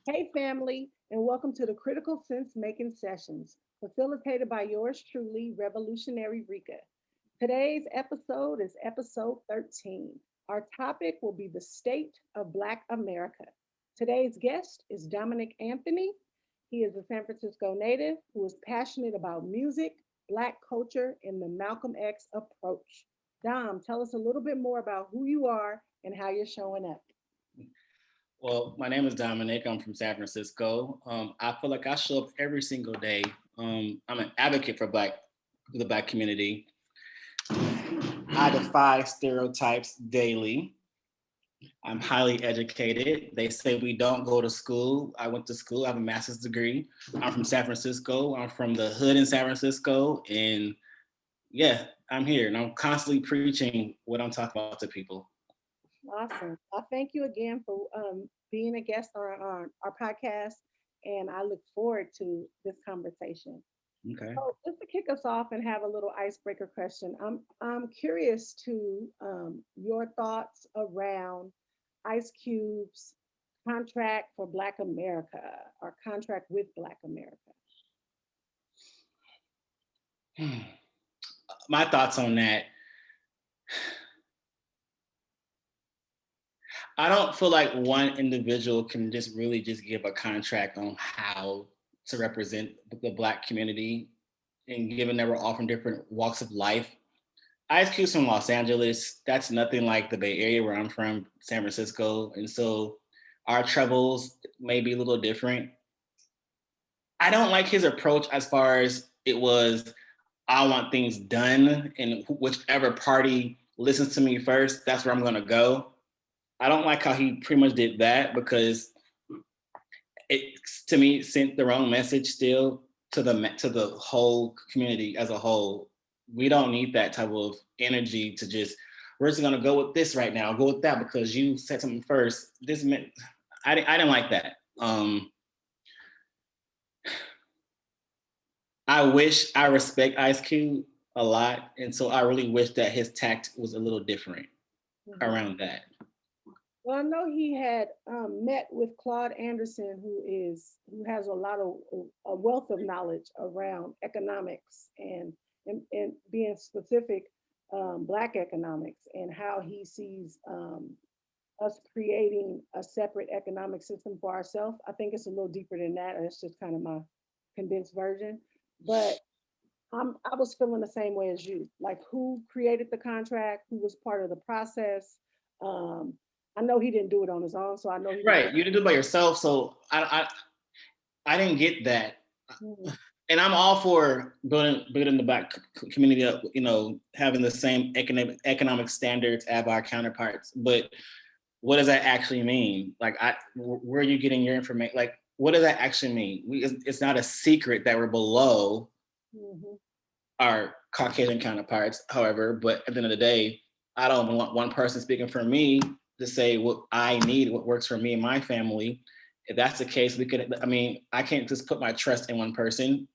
Hey, family, and welcome to the Critical Sense Making Sessions, facilitated by yours truly, Revolutionary Rika. Today's episode is episode 13. Our topic will be the state of Black America. Today's guest is Dominick Anthony. He is a San Francisco native who is passionate about music, Black culture, and the Malcolm X approach. Dom, tell us a little bit more about who you are and how you're showing up. Well, my name is Dominic. I'm from San Francisco. I feel like I show up every single day. I'm an advocate for the Black community. I defy stereotypes daily. I'm highly educated. They say we don't go to school. I went to school. I have a master's degree. I'm from San Francisco. I'm from the hood in San Francisco, and yeah, I'm here, and I'm constantly preaching what I'm talking about to people. Awesome. I thank you again for being a guest on our podcast, and I look forward to this conversation. Okay. So, just to kick us off and have a little icebreaker question, I'm curious to your thoughts around Ice Cube's contract for Black America or contract with Black America. My thoughts on that. I don't feel like one individual can just really just give a contract on how to represent the Black community, and given that we're all from different walks of life. Ice Cube's from Los Angeles. That's nothing like the Bay Area where I'm from, San Francisco. And so our troubles may be a little different. I don't like his approach as far as it was, I want things done, and whichever party listens to me first, that's where I'm gonna go. I don't like how he pretty much did that because it, to me, sent the wrong message still to the whole community as a whole. We don't need that type of energy to just, we're just gonna go with this right now, go with that because you said something first. This meant I didn't like that. I respect Ice Cube a lot, and so I really wish that his tact was a little different Mhm. around that. Well, I know he had met with Claude Anderson, who has a lot of a wealth of knowledge around economics and being specific, Black economics and how he sees us creating a separate economic system for ourselves. I think it's a little deeper than that. And it's just kind of my condensed version, but I was feeling the same way as you. Like, who created the contract? Who was part of the process? Um, I know he didn't do it on his own, so I know he didn't. Right, you didn't do it by yourself, so I didn't get that. Mhm. And I'm all for building the Black community up, having the same economic standards as our counterparts. But what does that actually mean? Like, where are you getting your information? Like, what does that actually mean? It's not a secret that we're below Mhm. our Caucasian counterparts, however, but at the end of the day, I don't want one person speaking for me to say what I need, what works for me and my family. If that's the case, I can't just put my trust in one person.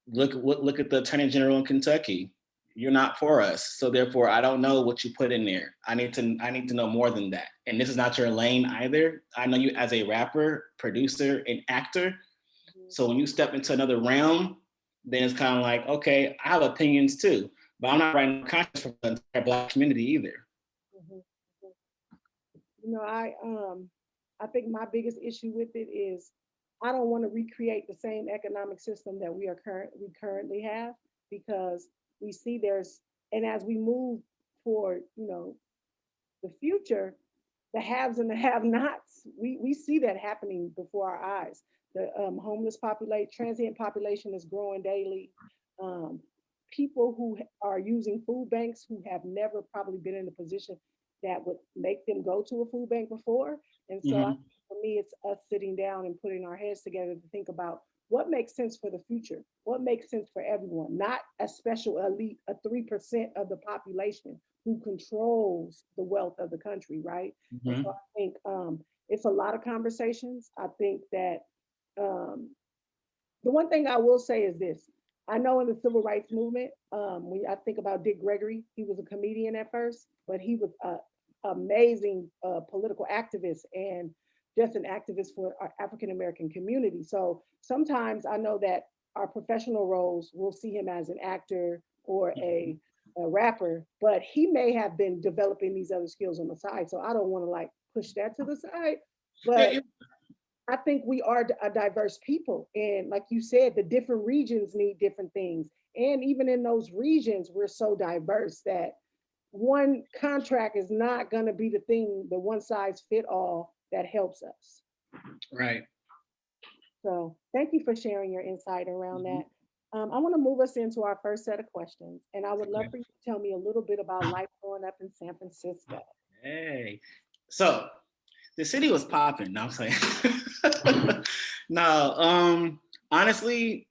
Look at the Attorney General in Kentucky. You're not for us, so therefore, I don't know what you put in there. I need to know more than that. And this is not your lane either. I know you as a rapper, producer, and actor. Mhm. So when you step into another realm, then it's kind of like, okay, I have opinions too, but I'm not writing contracts for the entire Black community either. Mhm. Mhm. You know, I think my biggest issue with it is I don't want to recreate the same economic system that we currently have because we see there's and as we move toward, the future, the haves and the have-nots, we see that happening before our eyes. The homeless population, transient population is growing daily. Um, People who are using food banks who have never probably been in a position that would make them go to a food bank before. And so Mm-hmm. for me, it's us sitting down and putting our heads together to think about what makes sense for the future, what makes sense for everyone, not a special elite, a 3% of the population who controls the wealth of the country, right? And so Mm-hmm. I think it's a lot of conversations. I think that um, the one thing I will say is this. I know in the civil rights movement, when I think about Dick Gregory, he was a comedian at first, but he was an amazing political activist and just an activist for our African American community. So sometimes I know that our professional roles will see him as an actor or a rapper, but he may have been developing these other skills on the side. So I don't want to like push that to the side. Yeah, But I think we are a diverse people. And like you said, the different regions need different things. And even in those regions, we're so diverse that one contract is not going to be the thing, the one size fit all that helps us. right. So thank you for sharing your insight around Mhm. that. I want to move us into our first set of questions. And I would love Okay. for you to tell me a little bit about life growing up in San Francisco. Hey. So the city was popping. No, I'm saying. No, honestly,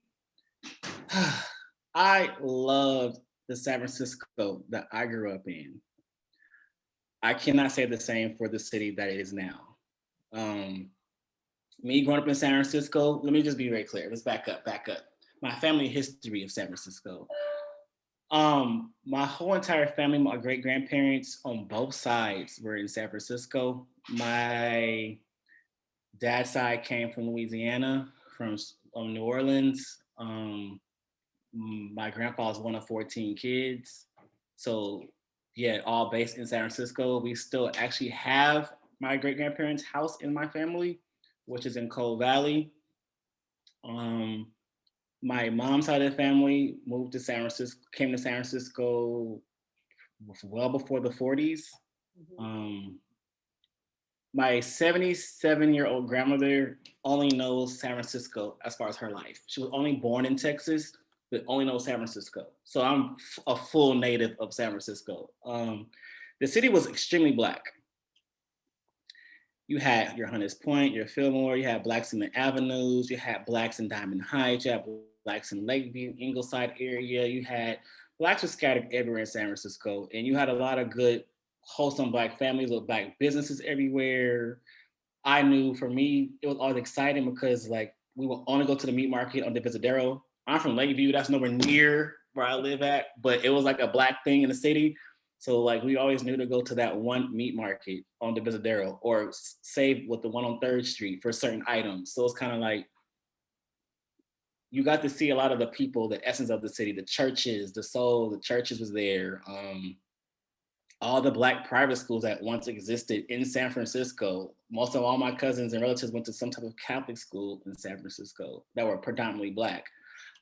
I loved the San Francisco that I grew up in. I cannot say the same for the city that it is now. Um, Me growing up in San Francisco, let me just be very clear. Let's back up. My family history of San Francisco. My whole entire family, my great grandparents on both sides were in San Francisco. My dad's side came from Louisiana, from New Orleans. My grandpa was one of 14 kids. So, yeah, all based in San Francisco. We still actually have my great grandparents' house in my family, which is in Coal Valley. Um, my mom's side of the family moved to San Francisco, came to San Francisco well before the 40s. Mhm. Um, my 77-year-old grandmother only knows San Francisco as far as her life. She was only born in Texas, but only knows San Francisco. So I'm a full native of San Francisco. The city was extremely black. You had your Hunters Point, your Fillmore, you had blacks in the avenues, you had blacks in Diamond Heights, you had blacks in Lakeview, Ingleside area, you had blacks were scattered everywhere in San Francisco, and you had a lot of good, wholesome black families with black businesses everywhere. I knew for me, it was always exciting because like we would only go to the meat market on the Divisadero. I'm from Lakeview, that's nowhere near where I live at, but it was like a black thing in the city. So like we always knew to go to that one meat market on the Divisadero or save with the one on Third Street for certain items. So it's kind of like you got to see a lot of the people, the essence of the city, the churches, the soul, the churches was there. All the black private schools that once existed in San Francisco. Most of all my cousins and relatives went to some type of Catholic school in San Francisco that were predominantly black.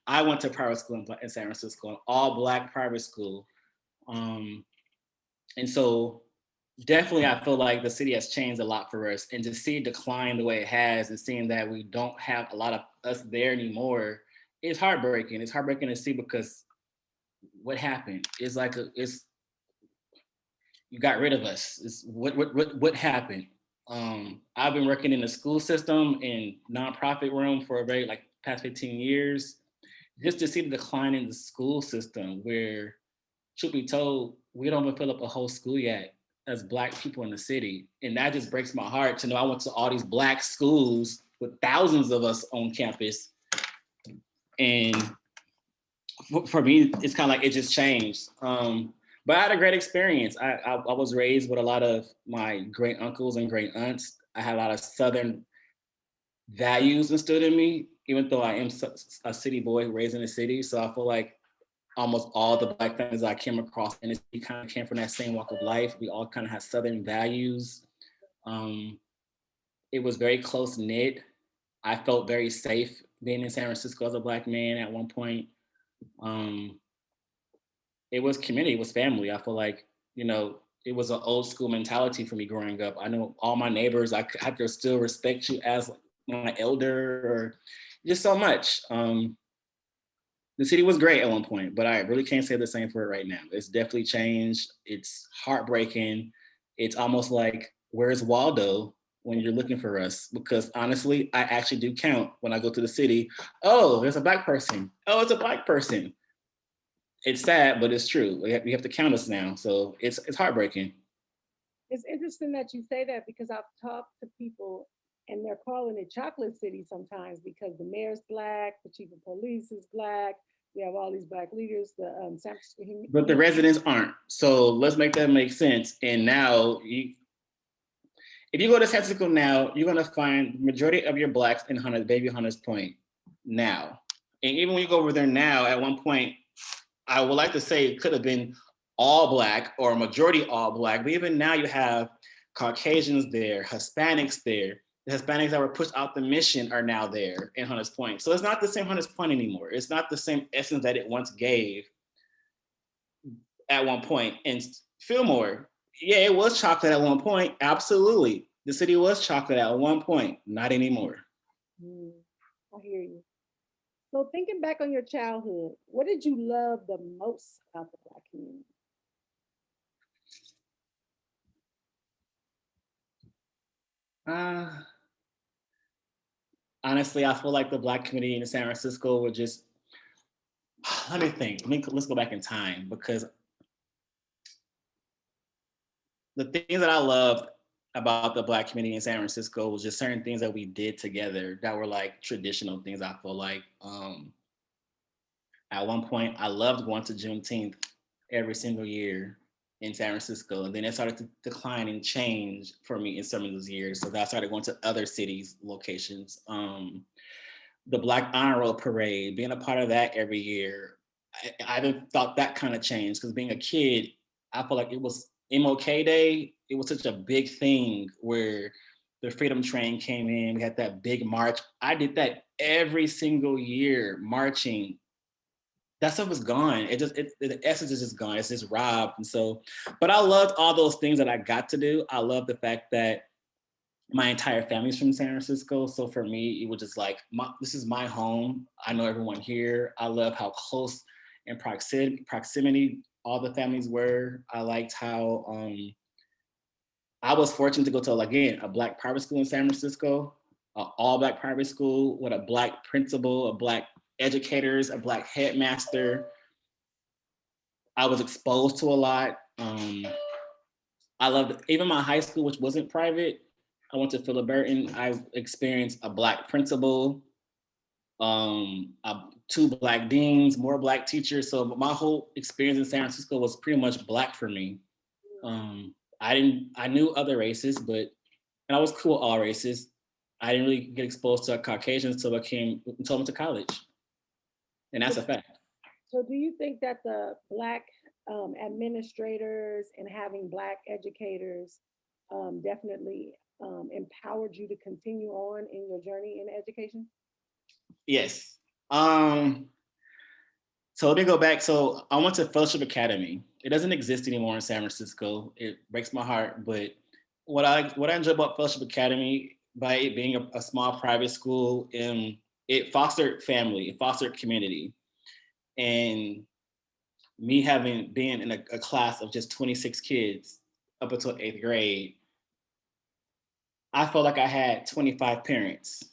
I went to private school in San Francisco, an all black private school. Um, and so definitely I feel like the city has changed a lot for us. And to see it decline the way it has and seeing that we don't have a lot of us there anymore, it's heartbreaking. It's heartbreaking to see because what happened? It's like it's you got rid of us. It's, what happened? I've been working in the school system in nonprofit realm for a very like past 15 years. Just to see the decline in the school system, where truth be told, we don't even fill up a whole school yet as black people in the city, and that just breaks my heart to know I went to all these black schools with thousands of us on campus, and for me, it's kind of like it just changed. But I had a great experience. I was raised with a lot of my great uncles and great aunts. I had a lot of Southern values instilled in me, even though I am a city boy raised in the city. So I feel like almost all the black families I came across in the city kind of came from that same walk of life. We all kind of had Southern values. Um, it was very close knit. I felt very safe being in San Francisco as a black man at one point. Um, it was community, it was family. I feel like, you know, it was an old school mentality for me growing up. I know all my neighbors, I have to still respect you as my elder or just so much. The city was great at one point, but I really can't say the same for it right now. It's definitely changed. It's heartbreaking. It's almost like, where's Waldo when you're looking for us? Because honestly, I actually do count when I go to the city. Oh, there's a black person. Oh, it's a black person. It's sad, but it's true. We have to count us now, so it's heartbreaking. It's interesting that you say that because I've talked to people and they're calling it Chocolate City sometimes because the mayor's black, the chief of police is black. We have all these black leaders. The San Francisco But the residents aren't. So let's make that make sense. And now if you go to San Francisco now, you're gonna find the majority of your blacks in Baby Hunters Point now. And even when you go over there now, at one point, I would like to say it could have been all black or majority all black, but even now you have Caucasians there, Hispanics there. The Hispanics that were pushed out the mission are now there in Hunters Point. So it's not the same Hunters Point anymore. It's not the same essence that it once gave at one point. And Fillmore, yeah, it was chocolate at one point. Absolutely. The city was chocolate at one point, not anymore. I hear you. So thinking back on your childhood, what did you love the most about the Black community? Uh, Honestly, I feel like the Black community in San Francisco would just, let me think, let's go back in time, because the things that I loved about the Black community in San Francisco was just certain things that we did together that were like traditional things. I feel like at one point I loved going to Juneteenth every single year in San Francisco, and then it started to decline and change for me in some of those years. So that I started going to other cities, locations. The Black Honor Roll Parade, being a part of that every year, I haven't thought that kind of changed, because being a kid, I feel like it was MLK Day. It was such a big thing where the Freedom Train came in. We had that big march. I did that every single year, marching. That stuff is gone. The essence is just gone. It's just robbed. And so, but I loved all those things that I got to do. I love the fact that my entire family's from San Francisco. So for me, it was just like, this is my home. I know everyone here. I love how close in proximity all the families were. I liked how I was fortunate to go to, again, a Black private school in San Francisco, an all Black private school with a Black principal, a Black educators, a Black headmaster. I was exposed to a lot. I loved, even my high school, which wasn't private. I went to Philip Burton. I experienced a Black principal, two Black deans, more Black teachers. So my whole experience in San Francisco was pretty much Black for me. I knew other races, but, and I was cool with all races. I didn't really get exposed to Caucasians until I went to college. And that's a fact. So do you think that the Black administrators and having Black educators definitely empowered you to continue on in your journey in education? Yes. So let me go back. So I went to Fellowship Academy. It doesn't exist anymore in San Francisco. It breaks my heart. But what I enjoy about Fellowship Academy, by it being a small private school, it fostered family, it fostered community. And me having been in a class of just 26 kids up until 8th grade, I felt like I had 25 parents.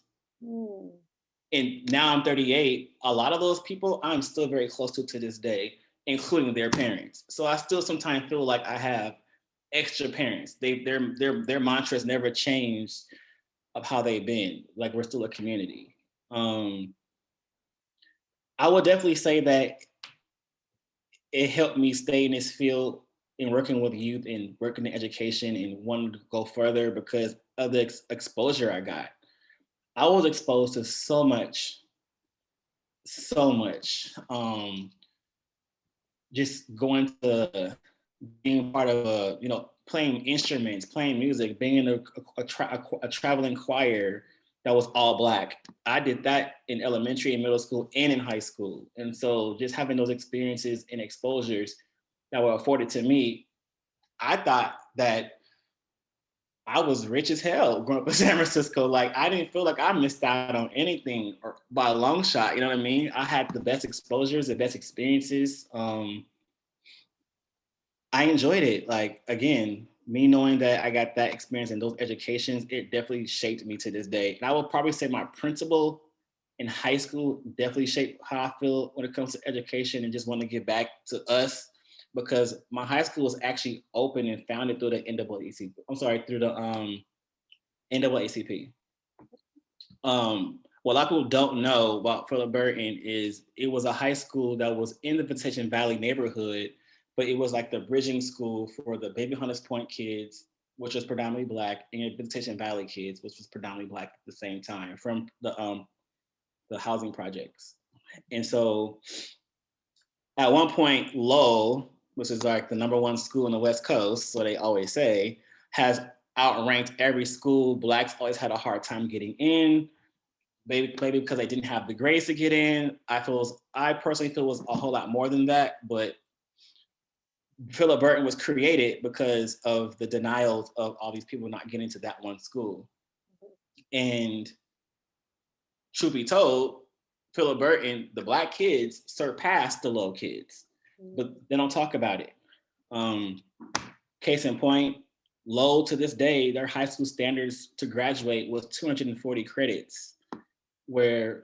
And now I'm 38. A lot of those people I'm still very close to this day, including their parents. So I still sometimes feel like I have extra parents. Their mantras never changed of how they've been. Like, we're still a community. I would definitely say that it helped me stay in this field in working with youth and working in education and wanting to go further because of the exposure I got. I was exposed to so much. Just going to being part of playing instruments, playing music, being in a traveling choir that was all Black. I did that in elementary and middle school and in high school. And so just having those experiences and exposures that were afforded to me, I thought that I was rich as hell growing up in San Francisco. Like, I didn't feel like I missed out on anything or by a long shot. You know what I mean? I had the best exposures, the best experiences. I enjoyed it. Like, again, me knowing that I got that experience and those educations, it definitely shaped me to this day. And I would probably say my principal in high school definitely shaped how I feel when it comes to education and just want to give back to us, because my high school was actually open and founded through the NAACP. I'm sorry, through the NAACP. What a lot of people don't know about Philip Burton is it was a high school that was in the Petition Valley neighborhood, but it was like the bridging school for the Baby Hunters Point kids, which was predominantly Black, and your Visitation Valley kids, which was predominantly Black at the same time from the housing projects. And so at one point, Lowell, which is like the #1 school in the West Coast, so they always say, has outranked every school. Blacks always had a hard time getting in, maybe because they didn't have the grades to get in. I personally feel it was a whole lot more than that, but Philip Burton was created because of the denials of all these people not getting to that one school. And truth be told, Philip Burton, the Black kids surpassed the Lowell kids, but they don't talk about it. Case in point, Lowell to this day, their high school standards to graduate was 240 credits, where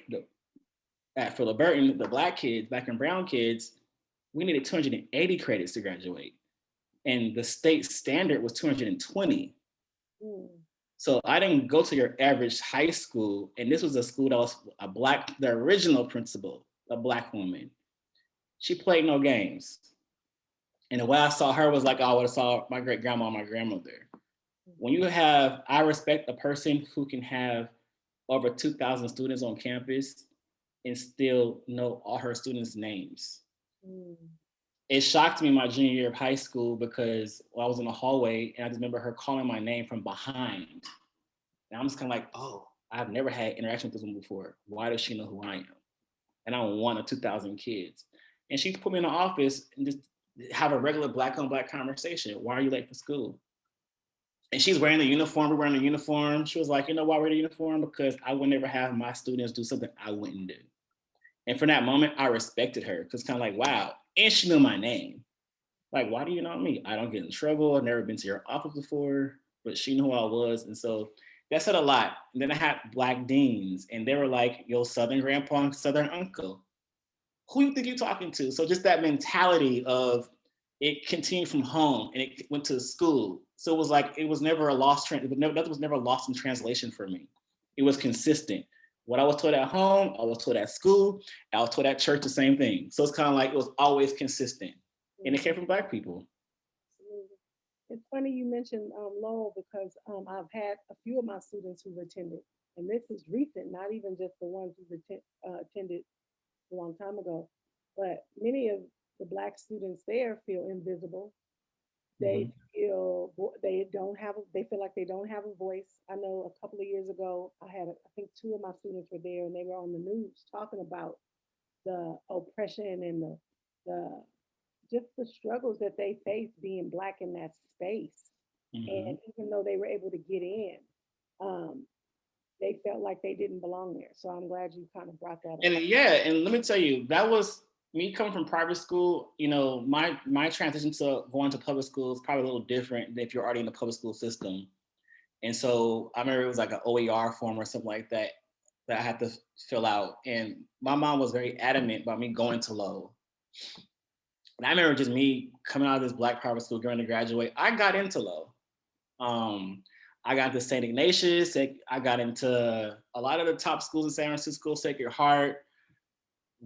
at Philip Burton, the Black kids, Black and brown kids, we needed 280 credits to graduate. And the state standard was 220. So I didn't go to your average high school. And this was a school that was the original principal, a Black woman. She played no games. And the way I saw her was like, I would have saw my great grandma, my grandmother. When I respect a person who can have over 2,000 students on campus and still know all her students' names. It shocked me my junior year of high school because I was in the hallway and I just remember her calling my name from behind. And I'm just kind of like, oh, I've never had interaction with this woman before. Why does she know who I am? And I'm one of 2,000 kids. And she put me in the office and just have a regular Black on Black conversation. Why are you late for school? And she's wearing the uniform, we're wearing the uniform. She was like, you know why we're in the uniform? Because I would never have my students do something I wouldn't do. And from that moment, I respected her because kind of like, wow. And she knew my name. Like, why do you know me? I don't get in trouble. I've never been to your office before, but she knew who I was. And so that said a lot. And then I had Black deans and they were like, yo, Southern grandpa and Southern uncle. Who you think you're talking to? So just that mentality of it continued from home and it went to school. So it was like, it was never a lost trend. Nothing was never lost in translation for me. It was consistent. What I was taught at home, I was taught at school, I was taught at church, the same thing. So it's kind of like, it was always consistent. And it came from Black people. It's funny you mentioned Lowell because I've had a few of my students who've attended, and this is recent, not even just the ones who've attended a long time ago, but many of the Black students there feel invisible. They feel they feel like they don't have a voice. I know a couple of years ago, I think two of my students were there, and they were on the news talking about the oppression and the just the struggles that they face being Black in that space. And even though they were able to get in, um, they felt like they didn't belong there. So I'm glad you kind of brought that up. And yeah, and let me tell you, that was me coming from private school. You know, my transition to going to public school is probably a little different than if you're already in the public school system. And so I remember it was like an OER form or something like that that I had to fill out. And my mom was very adamant about me going to Lowell. And I remember just me coming out of this Black private school, going to graduate. I got into Lowell. I got into St. Ignatius. I got into a lot of the top schools in San Francisco, Sacred Heart,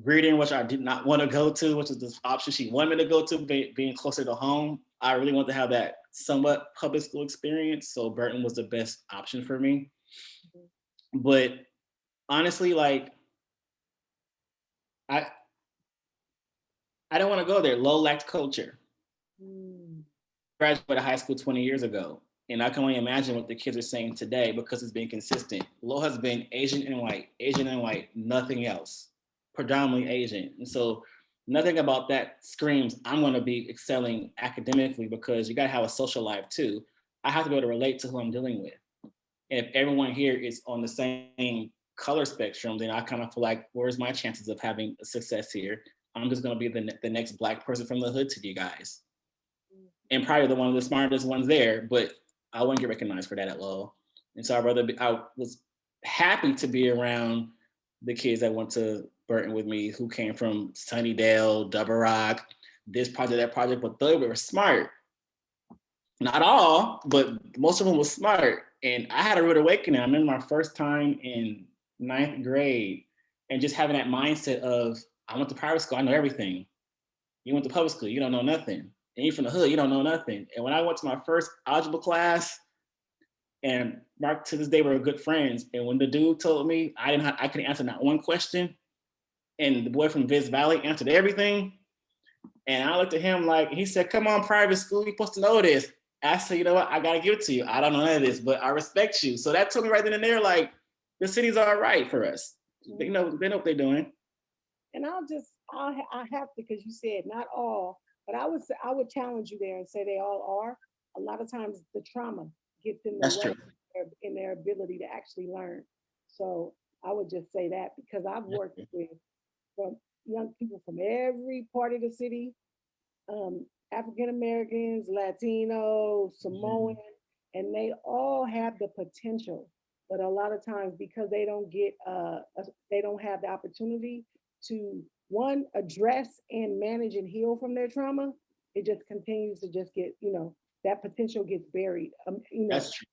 Reading, which I did not want to go to, which is the option she wanted me to go to, being closer to home. I really wanted to have that somewhat public school experience. So Burton was the best option for me. But honestly, like, I don't want to go there. Low lacked culture. Graduated high school 20 years ago. And I can only imagine what the kids are saying today because it's been consistent. Low has been Asian and white, nothing else. Predominantly Asian. And so nothing about that screams, I'm going to be excelling academically because you got to have a social life too. I have to be able to relate to who I'm dealing with. And if everyone here is on the same color spectrum, then I kind of feel like, where's my chances of having success here? I'm just going to be the next Black person from the hood to you guys. And probably one of the smartest ones there, but I wouldn't get recognized for that at all. And so I was happy to be around the kids that went to Burton with me, who came from Sunnydale, Double Rock, this project, that project, but they were smart. Not all, but most of them were smart. And I had a rude awakening. I remember my first time in 9th grade and just having that mindset of, I went to private school, I know everything. You went to public school, you don't know nothing. and you from the hood, you don't know nothing. And when I went to my first algebra class, and Mark to this day we're good friends. And when the dude told me I couldn't answer not one question, and the boy from Viz Valley answered everything, and I looked at him like he said, "Come on, private school, you're supposed to know this." I said, "You know what? I gotta give it to you. I don't know none of this, but I respect you." So that told me right then and there, like the city's all right for us. They know what they're doing. And I have to, because you said not all, but I would challenge you there and say they all are. A lot of times the trauma gets in the That's way true. in their ability to actually learn. So I would just say that because I've worked with from young people from every part of the city, African Americans, Latinos, Samoan, and they all have the potential. But a lot of times, because they don't have the opportunity to one address and manage and heal from their trauma, it just continues to just get, that potential gets buried. That's true.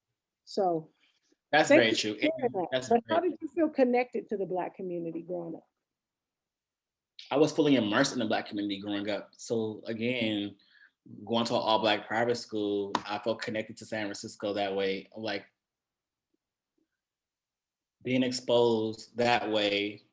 So That's thank very you true. for sharing that. That's But how very. did you feel connected to the Black community growing up? I was fully immersed in the Black community growing up. So again, going to an all Black private school, I felt connected to San Francisco that way. Like being exposed that way,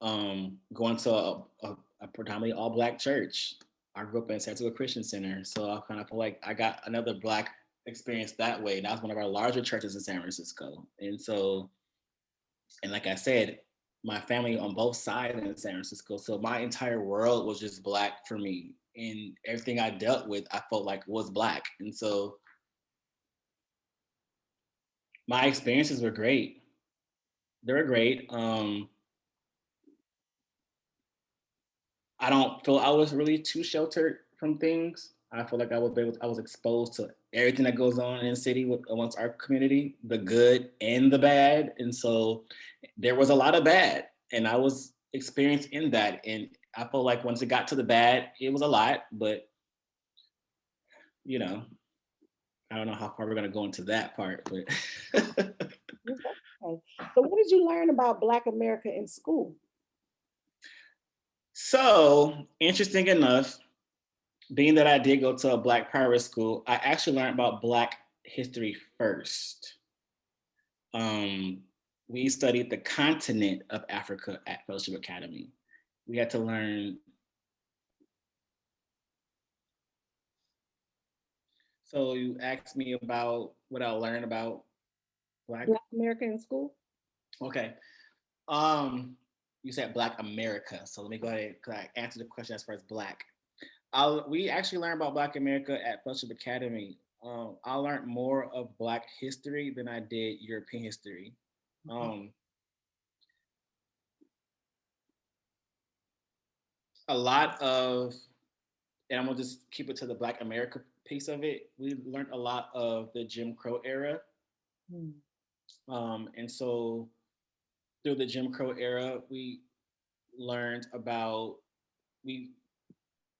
going to a predominantly all Black church. I grew up in Saratoga Christian Center, so I kind of feel like I got another Black experience that way. That was one of our larger churches in San Francisco, and so, and like I said, my family on both sides in San Francisco, so my entire world was just Black for me, and everything I dealt with, I felt like was Black, and so my experiences were great. They were great. I don't feel I was really too sheltered from things. I feel like I was exposed to everything that goes on in the city with amongst our community, the good and the bad. And so there was a lot of bad. And I was experienced in that. And I feel like once it got to the bad, it was a lot, but you know, I don't know how far we're gonna go into that part, but Okay. So what did you learn about Black America in school? so interesting enough, being that I did go to a Black private school, I actually learned about Black history first. Um, we studied the continent of Africa at Fellowship Academy. We had to learn. So you asked me about what I learned about Black. Black America in school? Okay. Um, you said Black America. So let me go ahead and answer the question as far as Black. We actually learned about Black America at Fellowship Academy. I learned more of Black history than I did European history. Okay. Um, a lot of, and I'm gonna just keep it to the Black America piece of it. We learned a lot of the Jim Crow era, Hmm. and so through the Jim Crow era, we learned about we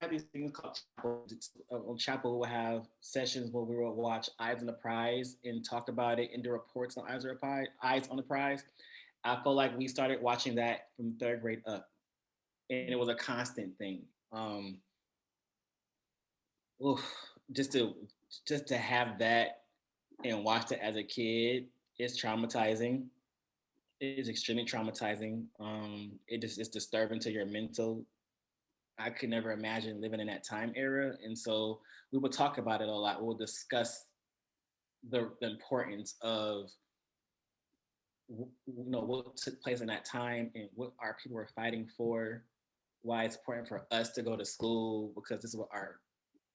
had these things called chapel. On chapel, we'll have sessions where we will watch Eyes on the Prize and talk about it and do reports on Eyes on the Prize. I felt like we started watching that from third grade up, and it was a constant thing. Um, oof, just to just to have that and watch it as a kid is traumatizing. It is extremely traumatizing. It just is disturbing to your mental. I could never imagine living in that time era, and so we would talk about it a lot. We'll discuss the importance of what took place in that time and what our people were fighting for. Why it's important for us to go to school because this is what our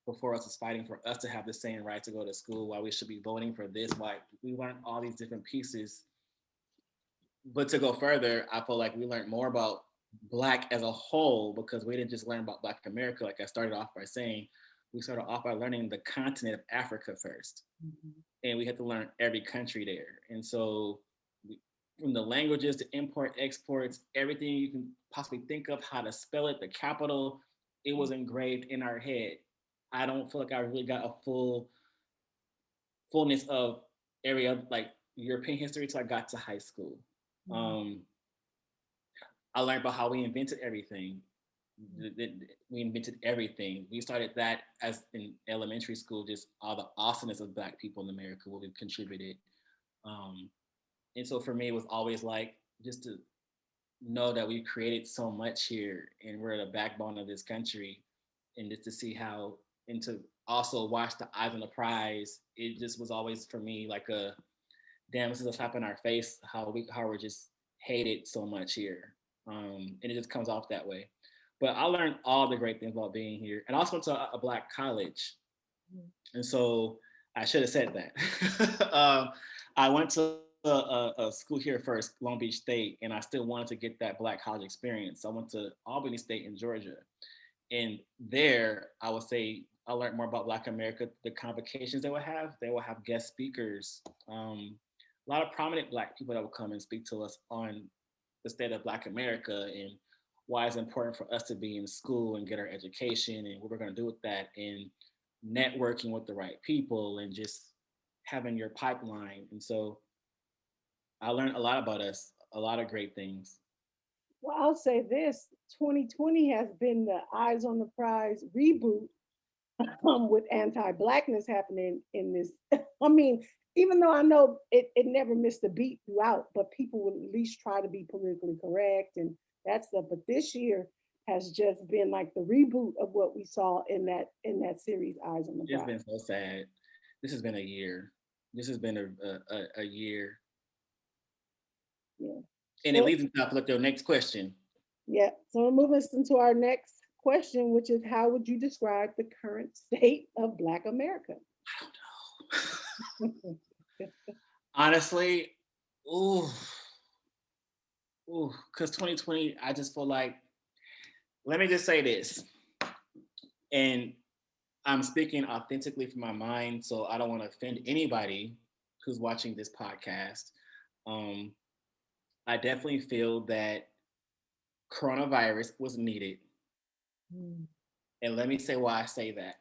before us is fighting for us to have the same right to go to school, why we should be voting for this, why we learned all these different pieces. But to go further, I feel like we learned more about Black as a whole because we didn't just learn about Black America. Like I started off by saying, we started off by learning the continent of Africa first. Mhm. And we had to learn every country there. And so from the languages to import, exports, everything you can possibly think of, how to spell it, the capital, it was engraved in our head. I don't feel like I really got a fullness of area like European history until I got to high school. Mhm. Um, I learned about how we invented everything. We invented everything. We started that as in elementary school, just all the awesomeness of Black people in America, what we've contributed. Um, and so for me, it was always like just to know that we created so much here and we're the backbone of this country, and just to see how, and to also watch the eyes on the prize, it just was always for me like a damn, this is a slap in our face how we're just hated so much here. And it just comes off that way. But I learned all the great things about being here, and I also went to a Black college, and so I should have said that. I went to a school here first, Long Beach State, and I still wanted to get that Black college experience. So I went to Albany State in Georgia, and there I would say I learned more about Black America, the convocations they would have. They will have guest speakers, a lot of prominent Black people that will come and speak to us on the state of Black America and why it's important for us to be in school and get our education and what we're going to do with that, and networking with the right people and just having your pipeline. And so I learned a lot about us, a lot of great things. Well, I'll say this: 2020 has been the eyes on the prize reboot, with anti-blackness happening in this. I mean, even though I know it never missed a beat throughout, but people would at least try to be politically correct and that stuff. But this year has just been like the reboot of what we saw in that series, Eyes on the It's Prize. been so sad. This has been a year. This has been a year. Yeah. And it So leads into like your next question. yeah. So we'll move us into our next question, which is how would you describe the current state of Black America? Honestly, ooh, ooh, because 2020, I just feel like, let me just say this, and I'm speaking authentically from my mind, so I don't want to offend anybody who's watching this podcast. Um, I definitely feel that coronavirus was needed. Mm, And let me say why I say that.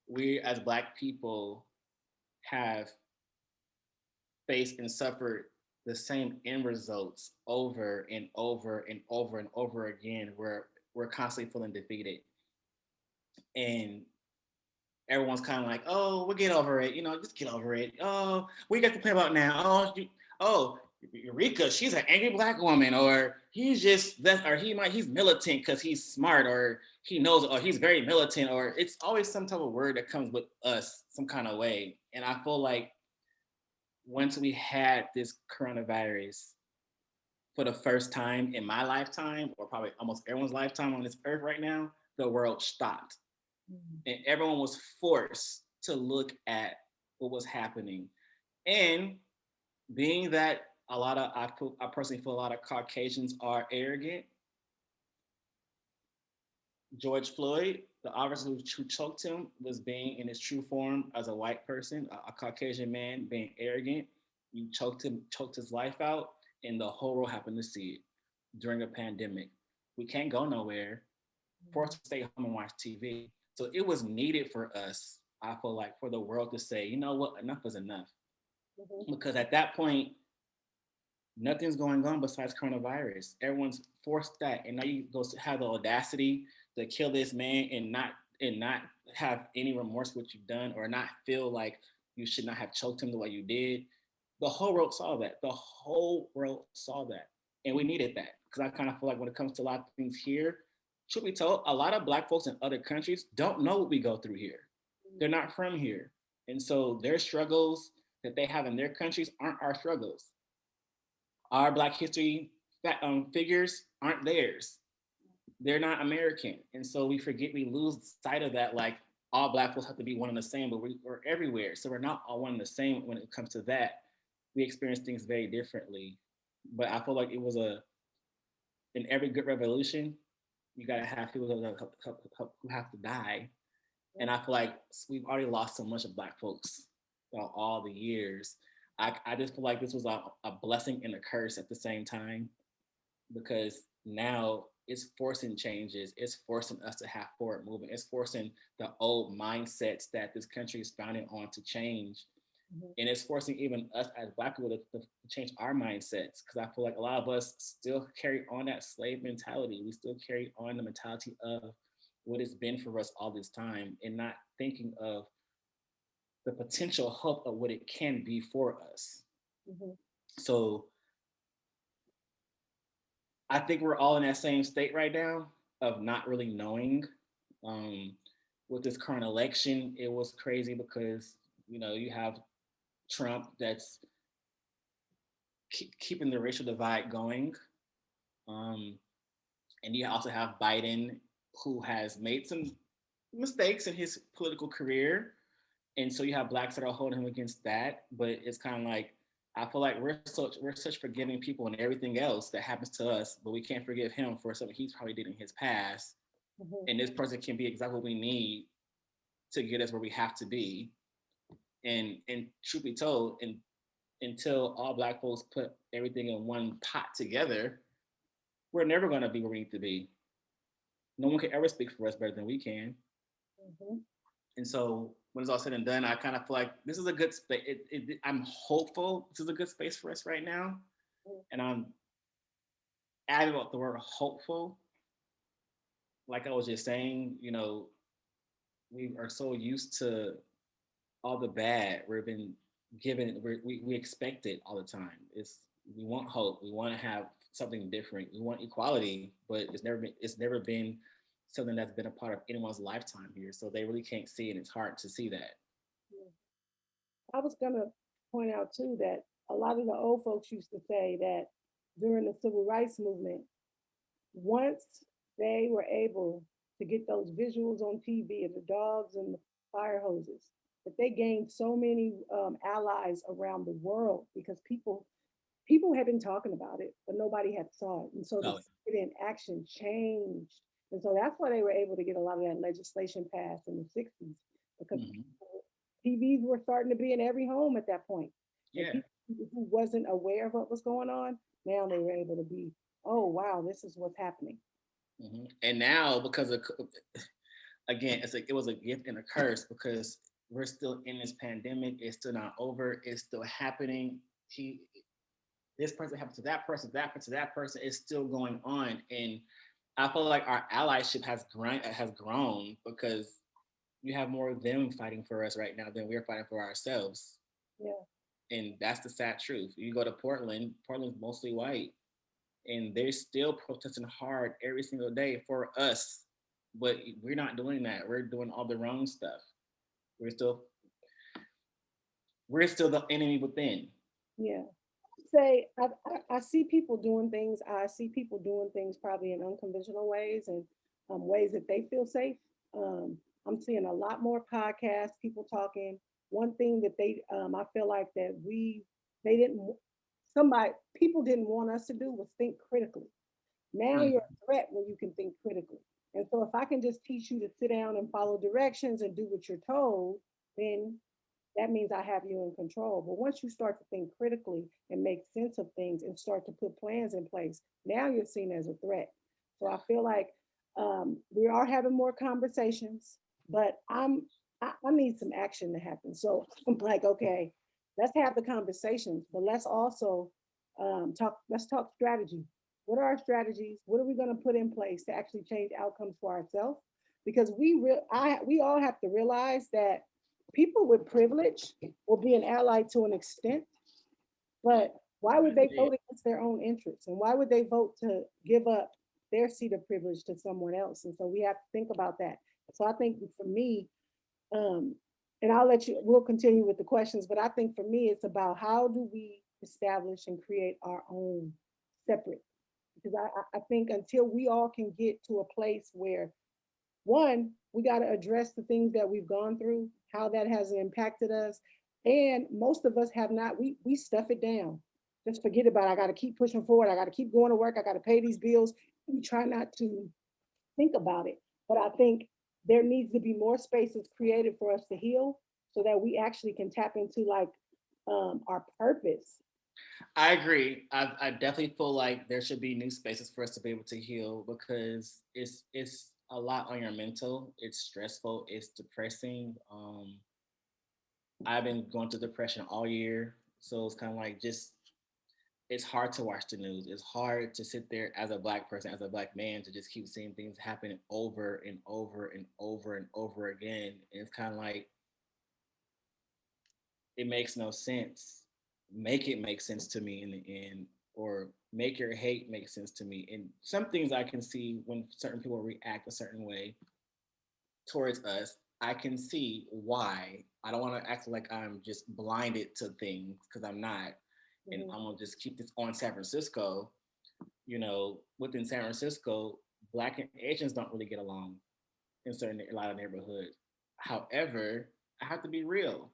We as Black people have faced and suffered the same end results over and over and over and over again, where we're constantly feeling defeated. And everyone's kind of like, oh, we'll get over it. Just get over it. Oh, what you got to complain about now? Oh, Rika, she's an angry Black woman, or he's just that, or he's militant because he's smart, or he knows, or he's very militant, or it's always some type of word that comes with us some kind of way. And I feel like once we had this coronavirus for the first time in my lifetime, or probably almost everyone's lifetime on this earth right now, the world stopped mm, and everyone was forced to look at what was happening. And being that I personally feel a lot of Caucasians are arrogant. George Floyd, the officer who choked him, was being in his true form as a white person, a Caucasian man being arrogant. You choked him, choked his life out, and the whole world happened to see it during a pandemic. We can't go nowhere, forced to stay home and watch TV. So it was needed for us, I feel like, for the world to say, you know what, enough is enough. mhm, Because at that point, nothing's going on besides coronavirus. Everyone's forced that, and now you go have the audacity to kill this man and not have any remorse for what you've done, or not feel like you should not have choked him the way you did. The whole world saw that. The whole world saw that, and we needed that, because I kind of feel like when it comes to a lot of things here, should be told, a lot of Black folks in other countries don't know what we go through here. They're not from here, and so their struggles that they have in their countries aren't our struggles. Our Black history figures aren't theirs. They're not American, and so we forget, we lose sight of that. Like, all Black folks have to be one and the same, but we're everywhere, so we're not all one and the same when it comes to that. We experience things very differently. But I feel like it was a in every good revolution, you gotta have people who have to die, and I feel like we've already lost so much of Black folks throughout all the years. I just feel like this was a blessing and a curse at the same time, because now it's forcing changes. It's forcing us to have forward movement. It's forcing the old mindsets that this country is founded on to change. Mhm. And it's forcing even us as Black people to change our mindsets, because I feel like a lot of us still carry on that slave mentality. We still carry on the mentality of what it's been for us all this time, and not thinking of the potential hope of what it can be for us. Mhm. So I think we're all in that same state right now of not really knowing. Um, with this current election, it was crazy because you have Trump that's keeping the racial divide going, um, and you also have Biden, who has made some mistakes in his political career, and so you have blacks that are holding him against that. But it's kind of like, I feel like we're such forgiving people and everything else that happens to us, but we can't forgive him for something he's probably did in his past. Mhm. And this person can be exactly what we need to get us where we have to be. And truth be told, and until all black folks put everything in one pot together, we're never going to be where we need to be. No one can ever speak for us better than we can. Mhm. And so when it's all said and done, I kind of feel like this is a good space. I'm hopeful this is a good space for us right now. Mhm. And I'm adding about the word hopeful. Like I was just saying, we are so used to all the bad we've been given. We expect it all the time. We want hope. We want to have something different. We want equality, but it's never been something that's been a part of anyone's lifetime here. So they really can't see it. And it's hard to see that. Yeah. I was gonna point out too that a lot of the old folks used to say that during the civil rights movement, once they were able to get those visuals on TV of the dogs and the fire hoses, that they gained so many allies around the world because people had been talking about it, but nobody had saw it. And so to Oh, see it in action changed. And so that's why they were able to get a lot of that legislation passed in the 60s because hmm TVs were starting to be in every home at that point. And yeah. people who wasn't aware of what was going on, now they were able to be, oh, wow, this is what's happening. And now, because of, again, it was a gift and a curse, because we're still in this pandemic. It's still not over. It's still happening. He This person happened to that person, that happened to that person. It's still going on, and I feel like our allyship has grown because you have more of them fighting for us right now than we're fighting for ourselves, Yeah. and that's the sad truth. You go to Portland. Portland's mostly white, and they're still protesting hard every single day for us, but we're not doing that. We're doing all the wrong stuff. We're still we're still the enemy within. Yeah. Say, I see people doing things. I see people doing things probably in unconventional ways and ways that they feel safe. Um, I'm seeing a lot more podcasts, people talking. One thing that I feel like that they didn't, somebody, people didn't want us to do was think critically. Now you're Mhm. a threat when you can think critically. And so if I can just teach you to sit down and follow directions and do what you're told, then that means I have you in control. But once you start to think critically and make sense of things and start to put plans in place, now you're seen as a threat. So I feel like we are having more conversations, but I need some action to happen. So I'm like, okay, let's have the conversations, but let's also talk. Let's talk strategy. What are our strategies? What are we going to put in place to actually change outcomes for ourselves? Because we all have to realize that people with privilege will be an ally to an extent, but why would they vote against their own interests? And why would they vote to give up their seat of privilege to someone else? And so we have to think about that. So I think for me, um, and we'll continue with the questions, but I think for me, it's about how do we establish and create our own separate? Because I think until we all can get to a place where one, we got to address the things that we've gone through, how that has impacted us. And most of us have not, we stuff it down. Just forget about it. I got to keep pushing forward. I got to keep going to work. I got to pay these bills. We try not to think about it. But I think there needs to be more spaces created for us to heal so that we actually can tap into like our purpose. I agree. I definitely feel like there should be new spaces for us to be able to heal, because it's a lot on your mental. It's stressful. It's depressing. I've been going through depression all year. So it's kind of like just, it's hard to watch the news. It's hard to sit there as a black person, as a black man, to just keep seeing things happen over and over and over and over again. And it's kind of like, it makes no sense. Make it make sense to me in the end, or make your hate make sense to me. And some things I can see when certain people react a certain way towards us, I can see why. I don't want to act like I'm just blinded to things because I'm not. And Mhm. I'm gonna just keep this on San Francisco. Within San Francisco, black and Asians don't really get along in a lot of neighborhoods. However, I have to be real.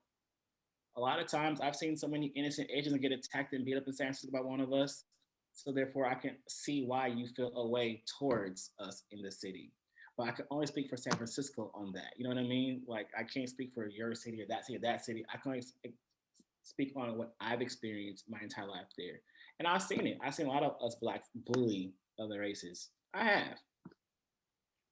A lot of times I've seen so many innocent Asians get attacked and beat up in San Francisco by one of us. So therefore I can see why you feel a way towards us in the city. But I can only speak for San Francisco on that. You know what I mean? Like I can't speak for your city or that city or that city. I can only speak on what I've experienced my entire life there. And I've seen it. I've seen a lot of us blacks bully other races. I have.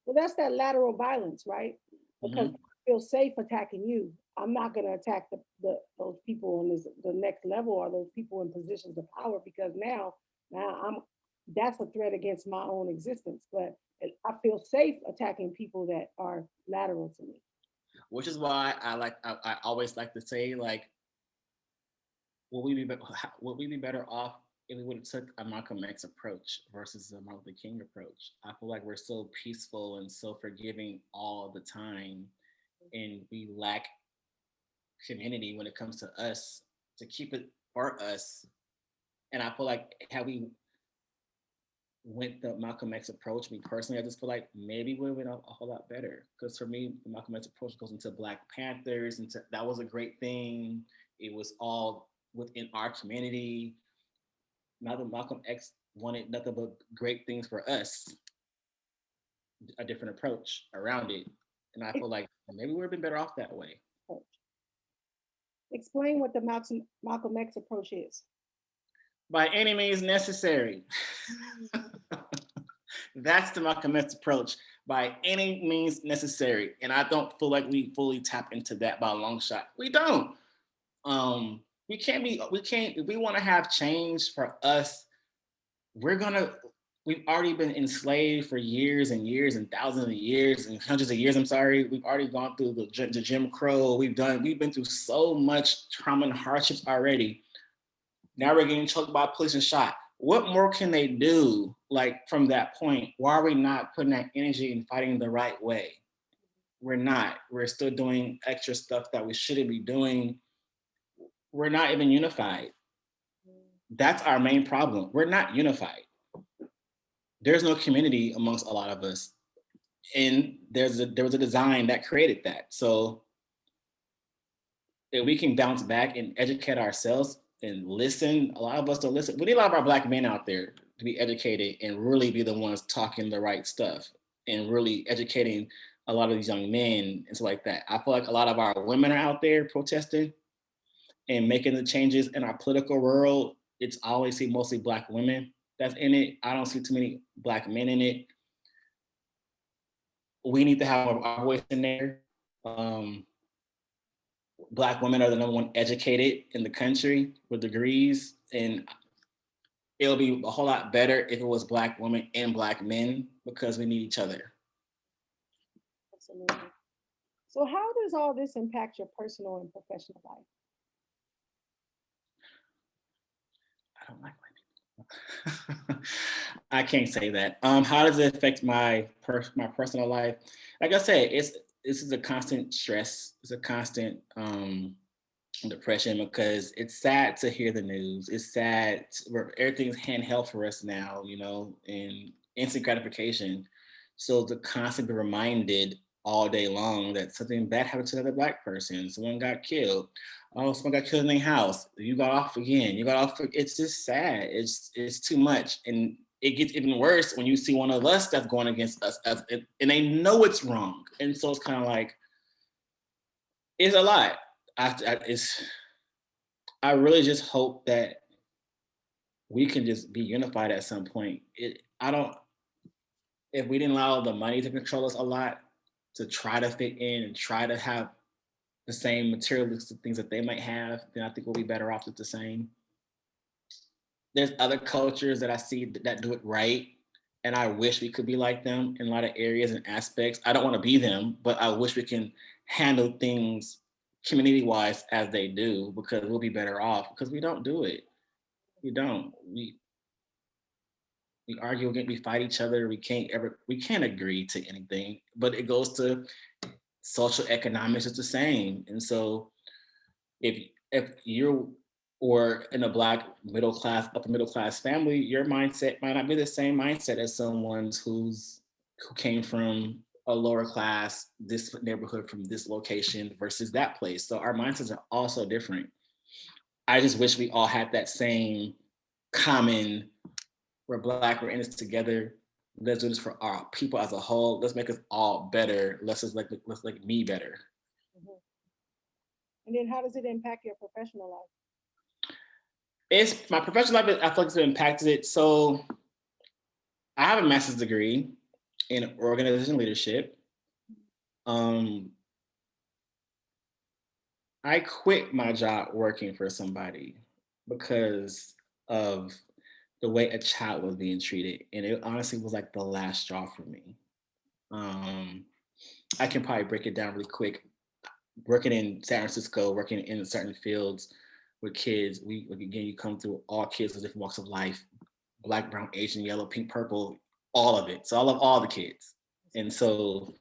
Well, that's that lateral violence, right? Because Mm-hmm. I feel safe attacking you. I'm not going to attack those people on the next level or those people in positions of power because now I'm that's a threat against my own existence. But I feel safe attacking people that are lateral to me. Which is why I always like to say like, will we be would we be better off if we would have took a Malcolm X approach versus a Martin Luther King approach? I feel like we're so peaceful and so forgiving all the time, and we lack community when it comes to us to keep it for us. And I feel like had we went the Malcolm X approach, me personally, I just feel like maybe we would have been a whole lot better. Because for me, the Malcolm X approach goes into Black Panthers, and that was a great thing. It was all within our community. Now that Malcolm X wanted nothing but great things for us, a different approach around it. And I feel like maybe we would have been better off that way. Explain what the Malcolm X approach is. By any means necessary. That's the Malcolm X approach. By any means necessary. And I don't feel like we fully tap into that by a long shot. We don't. We can't, if we want to have change for us, we're gonna we've already been enslaved for years and years and thousands of years and hundreds of years. I'm sorry. We've already gone through the Jim Crow. We've been through so much trauma and hardships already. Now we're getting choked by police and shot. What more can they do? Like from that point, why are we not putting that energy in fighting the right way? We're not. We're still doing extra stuff that we shouldn't be doing. We're not even unified. That's our main problem. We're not unified. There's no community amongst a lot of us, and there was a design that created that. So if we can bounce back and educate ourselves and listen, a lot of us don't listen. We need a lot of our black men out there to be educated and really be the ones talking the right stuff and really educating a lot of these young men and stuff like that. I feel like a lot of our women are out there protesting and making the changes in our political world. It's I always see mostly black women that's in it. I don't see too many black men in it. We need to have our voice in there. Um, Black women are the number one educated in the country with degrees, and it'll be a whole lot better if it was Black women and Black men because we need each other. Absolutely. So, how does all this impact your personal and professional life? I don't like white people. I can't say that. How does it affect my personal life? Like I said, this is a constant stress. It's a constant depression because it's sad to hear the news. It's sad where everything's handheld for us now, and instant gratification. So to constantly be reminded all day long that something bad happened to another black person, someone got killed. Oh, someone got killed in their house. You got off again. You got off. It's just sad. It's too much, and it gets even worse when you see one of us that's going against us, and they know it's wrong, and so it's kind of like it's a lot. I really just hope that we can just be unified at some point. I don't, if we didn't allow the money to control us a lot, to try to fit in and try to have the same materialistic things that they might have, then I think we'll be better off with the same. There's other cultures that I see that do it right, and I wish we could be like them in a lot of areas and aspects. I don't want to be them, but I wish we can handle things community-wise as they do, because we'll be better off, because we don't do it. We don't. We argue again, we fight each other, we can't agree to anything, but it goes to social economics is the same. And so if you're or in a black middle class, upper middle class family, your mindset might not be the same mindset as someone who came from a lower class, this neighborhood from this location versus that place. So our mindsets are also different. I just wish we all had that same common, we're black, we're in this together. Let's do this for our people as a whole. Let's make us all better. Let's make me better. Mhm. And then how does it impact your professional life? It's my professional life. I feel like it's impacted it. So I have a master's degree in organization leadership. Um, I quit my job working for somebody because of the way a child was being treated, and it honestly was like the last straw for me. Um, I can probably break it down really quick. Working in San Francisco, working in certain fields with kids, we again you come through all kids of different walks of life, black, brown, Asian, yellow, pink, purple, all of it. So I love all the kids. And so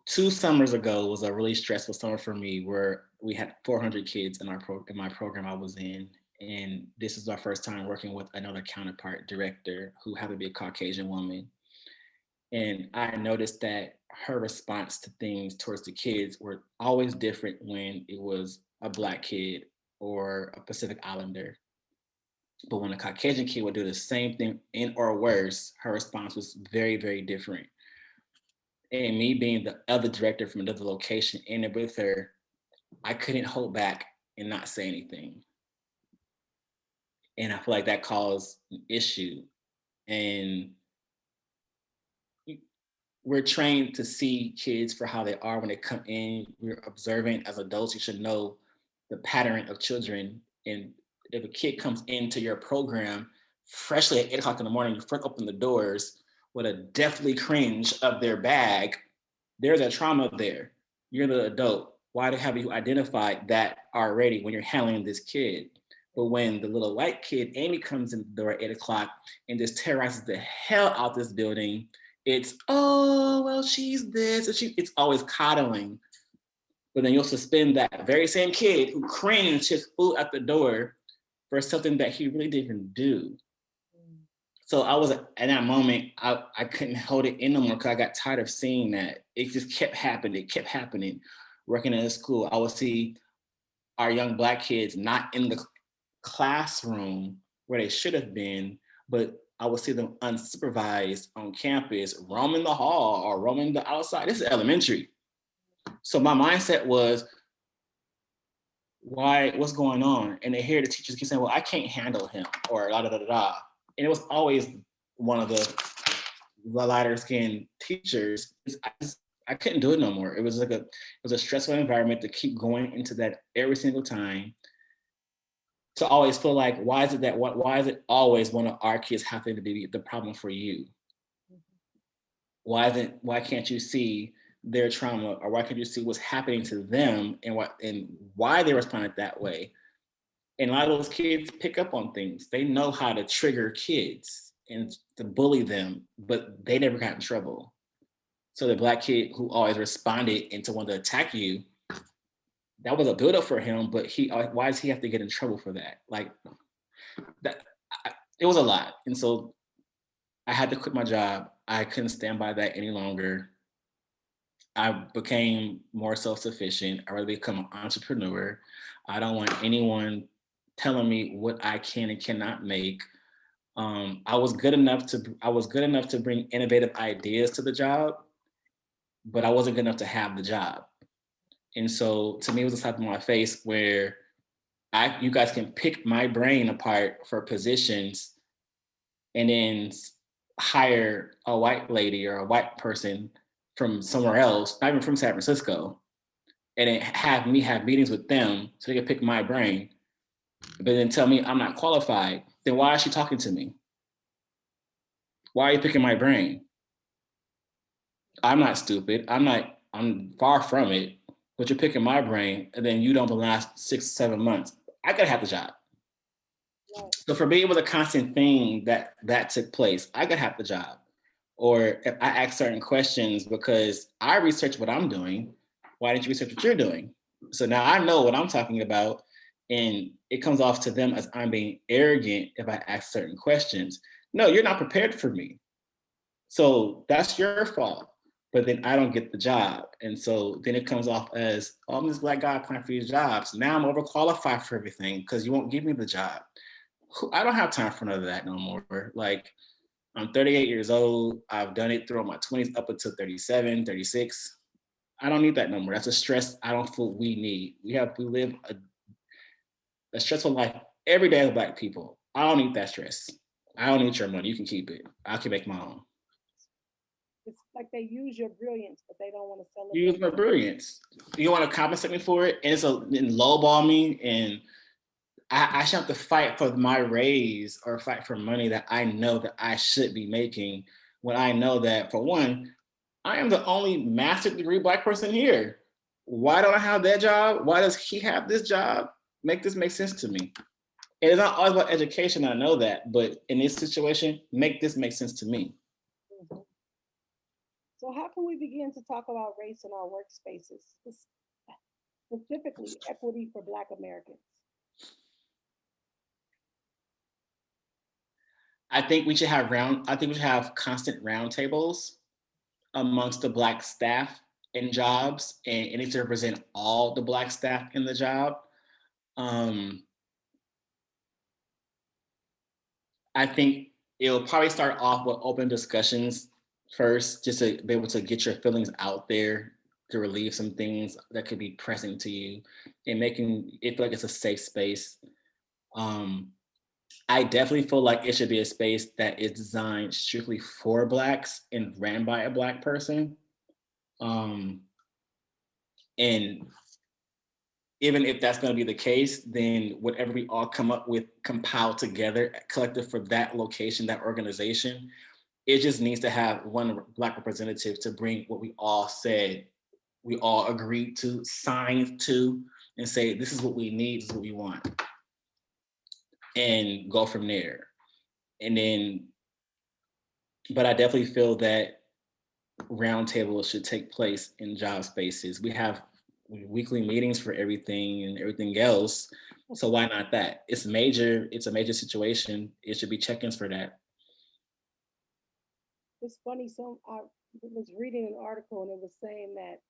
2 summers ago was a really stressful summer for me, where we had 400 kids in in my program I was in, and this is our first time working with another counterpart director who happened to be a Caucasian woman. And I noticed that her response to things towards the kids were always different when it was a black kid or a Pacific Islander. But when a Caucasian kid would do the same thing in or worse, her response was very, very different. And me being the other director from another location in it with her, I couldn't hold back and not say anything. And I feel like that caused an issue. And we're trained to see kids for how they are when they come in. We're observant as adults. You should know the pattern of children. And if a kid comes into your program freshly at 8 o'clock in the morning, you first open the doors with a deathly cringe of their bag, there's a trauma there. You're the adult. Why have you identified that already when you're handling this kid? But when the little white kid, Amy, comes in the door at 8 o'clock and just terrorizes the hell out this building, it's, oh, well, she's this, and it's always coddling. But then you'll suspend that very same kid who cringed his food at the door for something that he really didn't do. So I was at that moment, I couldn't hold it in no more, because I got tired of seeing that. It just kept happening. It kept happening. Working in a school, I would see our young black kids not in the classroom where they should have been, but I would see them unsupervised on campus, roaming the hall or roaming the outside. This is elementary. So my mindset was, why, what's going on? And they hear the teachers keep saying, well, I can't handle him, or da da da da da. And it was always one of the lighter skinned teachers. I couldn't do it no more. It was like it was a stressful environment to keep going into that every single time. To always feel like, why is it always one of our kids having to be the problem for you? Why can't you see their trauma, or why can't you see what's happening to them, and why they responded that way? And a lot of those kids pick up on things. They know how to trigger kids and to bully them, but they never got in trouble. So the black kid who always responded and to want to attack you, that was a buildup for him. But why does he have to get in trouble for that? Like that, it was a lot. And so I had to quit my job. I couldn't stand by that any longer. I became more self-sufficient. I really become an entrepreneur. I don't want anyone telling me what I can and cannot make. I was good enough to bring innovative ideas to the job, but I wasn't good enough to have the job. And so to me, it was a slap in my face where you guys can pick my brain apart for positions and then hire a white lady or a white person from somewhere else, not even from San Francisco, and then have me have meetings with them so they can pick my brain, but then tell me I'm not qualified, then why is she talking to me? Why are you picking my brain? I'm not stupid. I'm far from it, but you're picking my brain, and then you don't the last 6, 7 months. I gotta have the job. Right. So for me, it was a constant thing that took place. I gotta have the job. Or if I ask certain questions because I research what I'm doing, why didn't you research what you're doing? So now I know what I'm talking about, and it comes off to them as I'm being arrogant if I ask certain questions. No, you're not prepared for me. So that's your fault. But then I don't get the job. And so then it comes off as, oh, I'm this black guy applying for these jobs. Now I'm overqualified for everything because you won't give me the job. I don't have time for none of that no more. Like, I'm 38 years old. I've done it through my 20s up until 37, 36. I don't need that no more. That's a stress I don't feel we need. We live a stressful life every day as Black people. I don't need that stress. I don't need your money. You can keep it. I can make my own. It's like they use your brilliance, but they don't want to You use celebrate. my brilliance. You want to compensate me for it, and and lowball me, and I shouldn't have to fight for my raise or fight for money that I know that I should be making when I know that, for one, I am the only master's degree Black person here. Why don't I have that job? Why does he have this job? Make this make sense to me. And it's not always about education, I know that, but in this situation, make this make sense to me. Mhm. So how can we begin to talk about race in our workspaces, specifically equity for Black Americans? I think we should have constant roundtables amongst the Black staff in jobs, and it needs to represent all the Black staff in the job. Um, I think it'll probably start off with open discussions first, just to be able to get your feelings out there, to relieve some things that could be pressing to you, and making it feel like it's a safe space. Um, I definitely feel like it should be a space that is designed strictly for Blacks and ran by a Black person. Um, and even if that's going to be the case, then whatever we all come up with, compile together, collective for that location, that organization, it just needs to have one Black representative to bring what we all said, we all agreed to, signed to, and say, this is what we need, this is what we want, and go from there. And then, but I definitely feel that roundtables should take place in job spaces. We have weekly meetings for everything and everything else. So why not that? It's major, it's a major situation. It should be check-ins for that. It's funny. So I was reading an article and it was saying that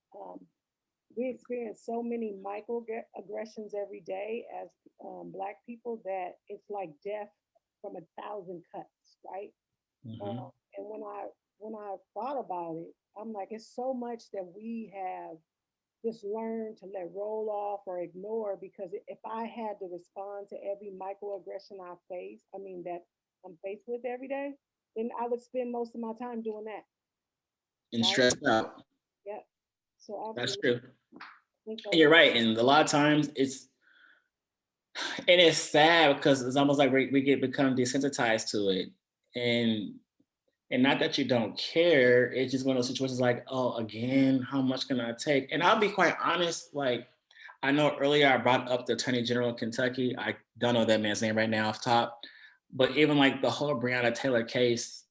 we experience so many microaggressions every day as Black people that it's like death from 1,000 cuts, right? Mm-hmm. Uh, and when I thought about it, I'm like, it's so much that we have just learned to let roll off or ignore because if I had to respond to every microaggression I mean that I'm faced with every day, then I would spend most of my time doing that, And right? stressed out. Yeah. So That's absolutely, true. I think And that's you're right. And a lot of times it's sad because it's almost like we get become desensitized to it. And and not that you don't care, it's just one of those situations like, oh, again, how much can I take? And I'll be quite honest, like, I know earlier I brought up the Attorney General of Kentucky. I don't know that man's name right now off top, but even like the whole Breonna Taylor case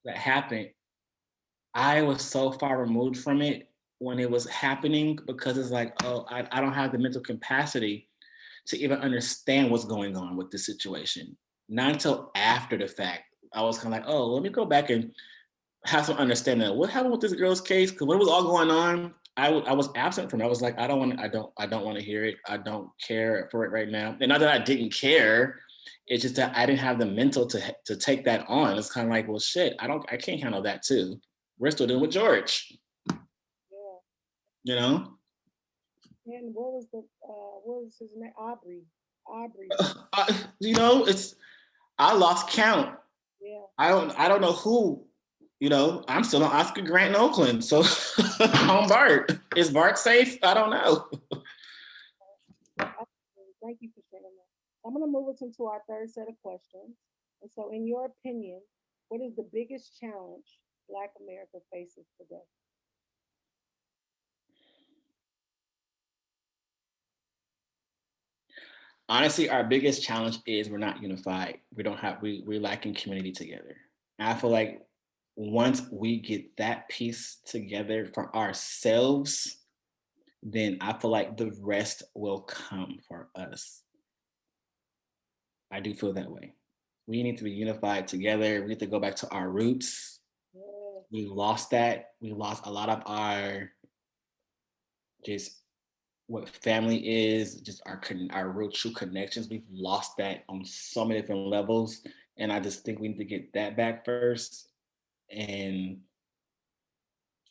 that happened, I was so far removed from it when it was happening because it's like, oh, I don't have the mental capacity to even understand what's going on with this situation. Not until after the fact, I was kind of like, oh, let me go back and have some understanding of what happened with this girl's case. Because when it was all going on, I was absent from it. I was like, I don't want to hear it. I don't care for it right now. And not that I didn't care, it's just that I didn't have the mental to take that on. It's kind of like, well, shit, I can't handle that too. We're still dealing with George, yeah. you know. And what was his name? Aubrey. You know, it's I lost count. Yeah. I don't know who. I'm still on Oscar Grant in Oakland. So on Bart. Is Bart safe? I don't know. Absolutely. Thank you for sharing that. I'm going to move us into our third set of questions. And so, in your opinion, what is the biggest challenge Black America faces today? Honestly, our biggest challenge is we're not unified. We don't have we're lacking community together. And I feel like once we get that piece together for ourselves, then I feel like the rest will come for us. I do feel that way. We need to be unified together. We need to go back to our roots. Yes. We lost that. We lost a lot of our just what family is, just our real true connections. We've lost that on so many different levels, and I just think we need to get that back first. And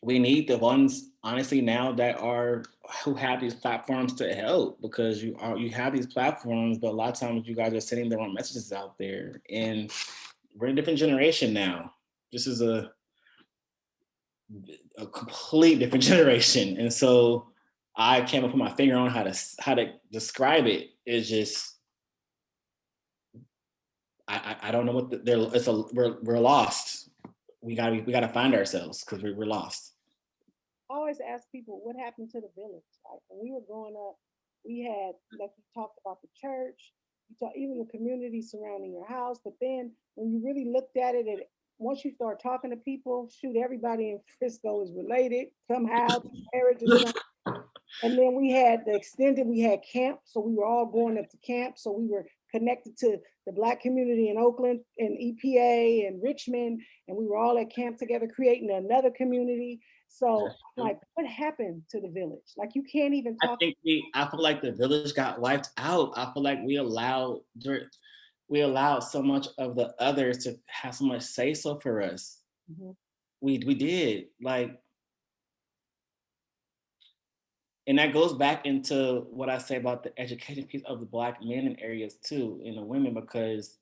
we need the ones honestly now that are who have these platforms to help, because you have these platforms, but a lot of times you guys are sending the wrong messages out there, and we're in a different generation now. This is a complete different generation, and so I can't put my finger on how to describe it. It's just I don't know what they're. We're lost. We gotta find ourselves because we're lost. I always ask people what happened to the village. Like when we were growing up, we had, like you talked about, the church, you talk even the community surrounding your house. But then when you really looked at it, once you start talking to people, shoot, everybody in Frisco is related somehow, marriage or something. And then we had camp. So we were all going up to camp. So we were connected to the Black community in Oakland and EPA and Richmond. And we were all at camp together, creating another community. So I'm like, what happened to the village? Like, you can't even I talk. think I feel like the village got wiped out. I feel like we allowed so much of the others to have so much say so for us. Mhm. We did, like, and that goes back into what I say about the education piece of the Black men in areas too, and the women, because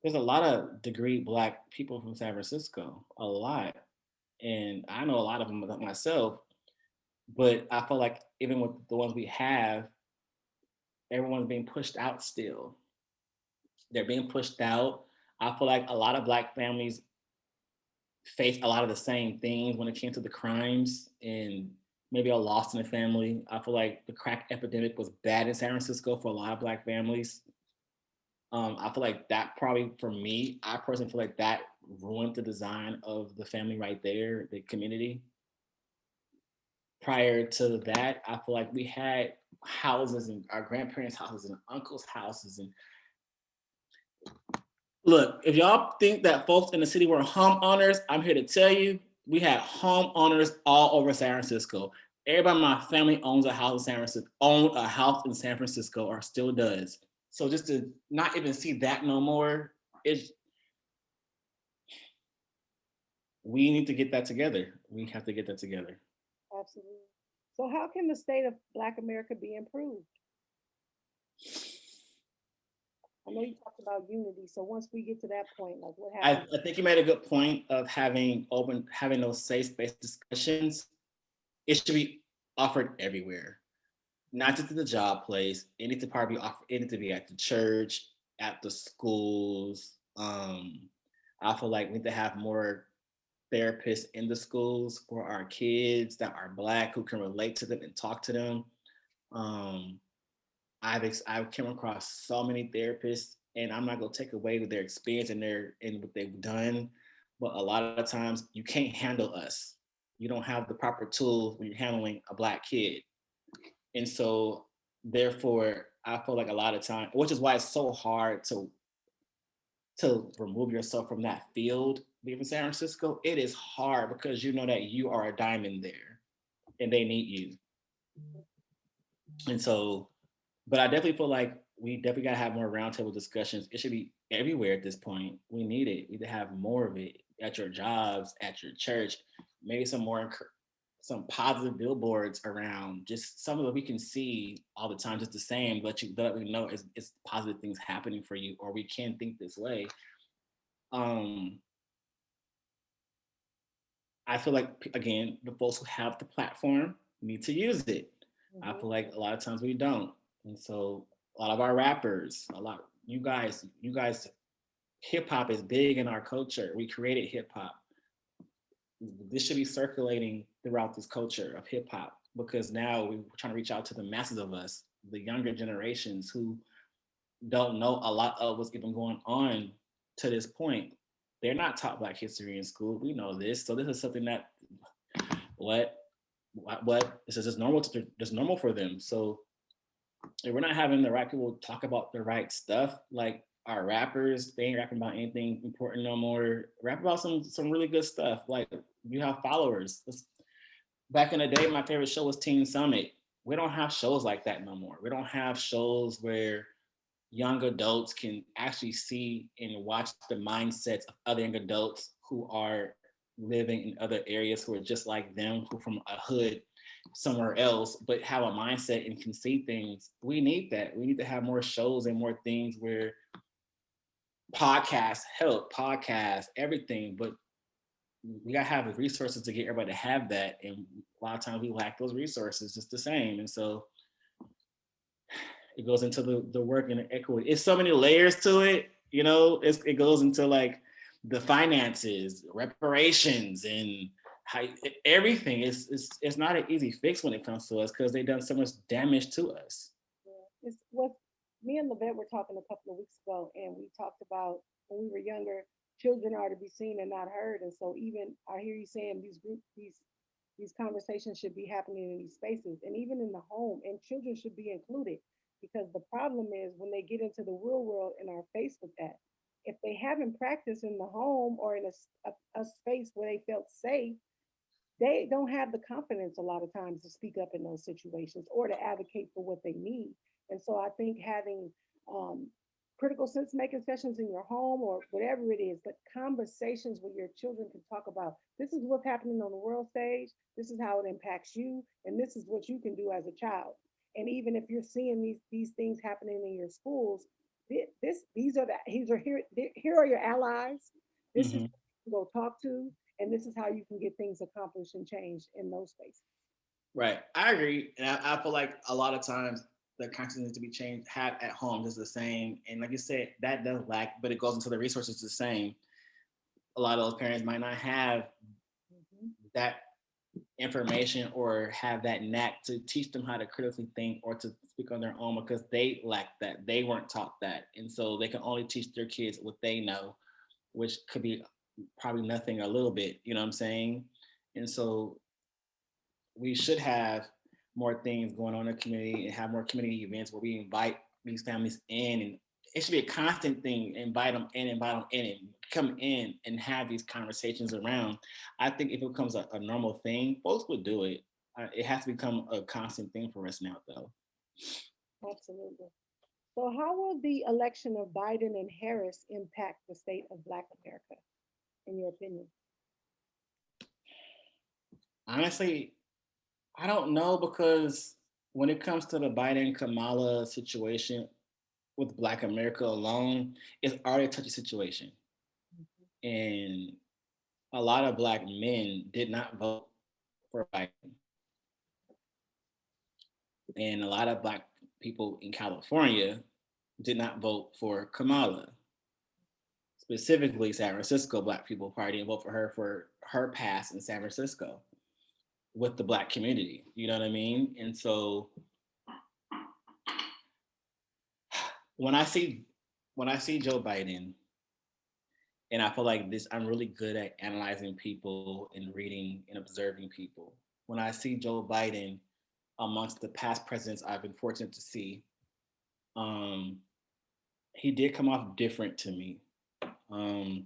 there's a lot of degree Black people from San Francisco, a lot, and I know a lot of them myself. But I feel like even with the ones we have, everyone's being pushed out still. They're being pushed out. I feel like a lot of Black families face a lot of the same things when it came to the crimes and maybe a loss in the family. I feel like the crack epidemic was bad in San Francisco for a lot of Black families. I feel like that probably for me, I personally feel like that ruined the design of the family right there, the community. Prior to that, I feel like we had houses and our grandparents' houses and uncles' houses. And look, if y'all think that folks in the city were homeowners, I'm here to tell you, we had homeowners all over San Francisco. Everybody in my family owns a house in San Francisco, owned a house in San Francisco, or still does. So just to not even see that no more, it's we need to get that together. We have to get that together. Absolutely. So how can the state of Black America be improved? I know you talked about unity. So once we get to that point, like what I, happens? I think you made a good point of having those safe space discussions. It should be offered everywhere, not just at the job place. It needs to probably be offered. It needs to be at the church, at the schools. I feel like we need to have more therapists in the schools for our kids that are Black who can relate to them and talk to them. Um, I've come across so many therapists, and I'm not gonna take away with their experience and what they've done, but a lot of times you can't handle us. You don't have the proper tools when you're handling a Black kid, and so therefore I feel like a lot of time, which is why it's so hard to remove yourself from that field. Leaving San Francisco, it is hard because you know that you are a diamond there, and they need you, and so but I definitely feel like we definitely gotta have more roundtable discussions. It should be everywhere at this point. We need it. We need to have more of it at your jobs, at your church, maybe some positive billboards around, just some of it we can see all the time, just the same, but you that we know it's positive things happening for you, or we can think this way. Um, I feel like, again, the folks who have the platform need to use it. I feel Mhm. like a lot of times we don't. And so a lot of our rappers, you guys, hip hop is big in our culture. We created hip hop. This should be circulating throughout this culture of hip hop because now we're trying to reach out to the masses of us, the younger generations who don't know a lot of what's even going on to this point. They're not taught Black history in school. We know this, so this is something that what what this is just normal for them. So if we're not having the right people talk about the right stuff, like our rappers, they ain't rapping about anything important no more. Rap about some really good stuff. Like you have followers. Back in the day, my favorite show was Teen Summit. We don't have shows like that no more. We don't have shows where young adults can actually see and watch the mindsets of other young adults who are living in other areas who are just like them, who from a hood somewhere else, but have a mindset and can see things. We need that. We need to have more shows and more things where podcasts help, podcasts, everything. But we gotta have the resources to get everybody to have that. And a lot of times we lack those resources just the same. And so it goes into the work and the equity. It's so many layers to it. It goes into like the finances, reparations, and how everything. It's not an easy fix when it comes to us because they've done so much damage to us. Yeah. It's what me and Levette were talking a couple of weeks ago, and we talked about when we were younger, children are to be seen and not heard. And so even I hear you saying these conversations should be happening in these spaces and even in the home, and children should be included because the problem is when they get into the real world and are faced with that, if they haven't practiced in the home or in a space where they felt safe, they don't have the confidence a lot of times to speak up in those situations or to advocate for what they need. And so I think having um, critical sense making sessions in your home or whatever it is, but conversations where your children can talk about this is what's happening on the world stage, this is how it impacts you, and this is what you can do as a child. And even if you're seeing these things happening in your schools, these are here are your allies. This is Hmm. who you can go talk to, and this is how you can get things accomplished and changed in those spaces. Right. I agree. And I feel like a lot of times the content needs to be changed, had at home is the same. And like you said, that does lack, but it goes into the resources the same. A lot of those parents might not have Mhm. that information or have that knack to teach them how to critically think or to speak on their own because they lack that. They weren't taught that. And so they can only teach their kids what they know, which could be probably nothing, a little bit, you know what I'm saying? And so we should have more things going on in the community and have more community events where we invite these families in, and it should be a constant thing. Invite them in, and come in and have these conversations around. I think if it becomes a normal thing, folks would do it. It has to become a constant thing for us now, though. Absolutely. So, how will the election of Biden and Harris impact the state of Black America, in your opinion? Honestly, I don't know because when it comes to the Biden Kamala situation with Black America alone, it's already a touchy situation, and a lot of Black men did not vote for Biden, and a lot of Black people in California did not vote for Kamala. Specifically, San Francisco Black people probably didn't vote for her pass in San Francisco with the Black community. You know what I mean? And so when I see when I see Joe Biden, and I feel like this, I'm really good at analyzing people and reading and observing people. When I see Joe Biden amongst the past presidents I've been fortunate to see, um, he did come off different to me. Um,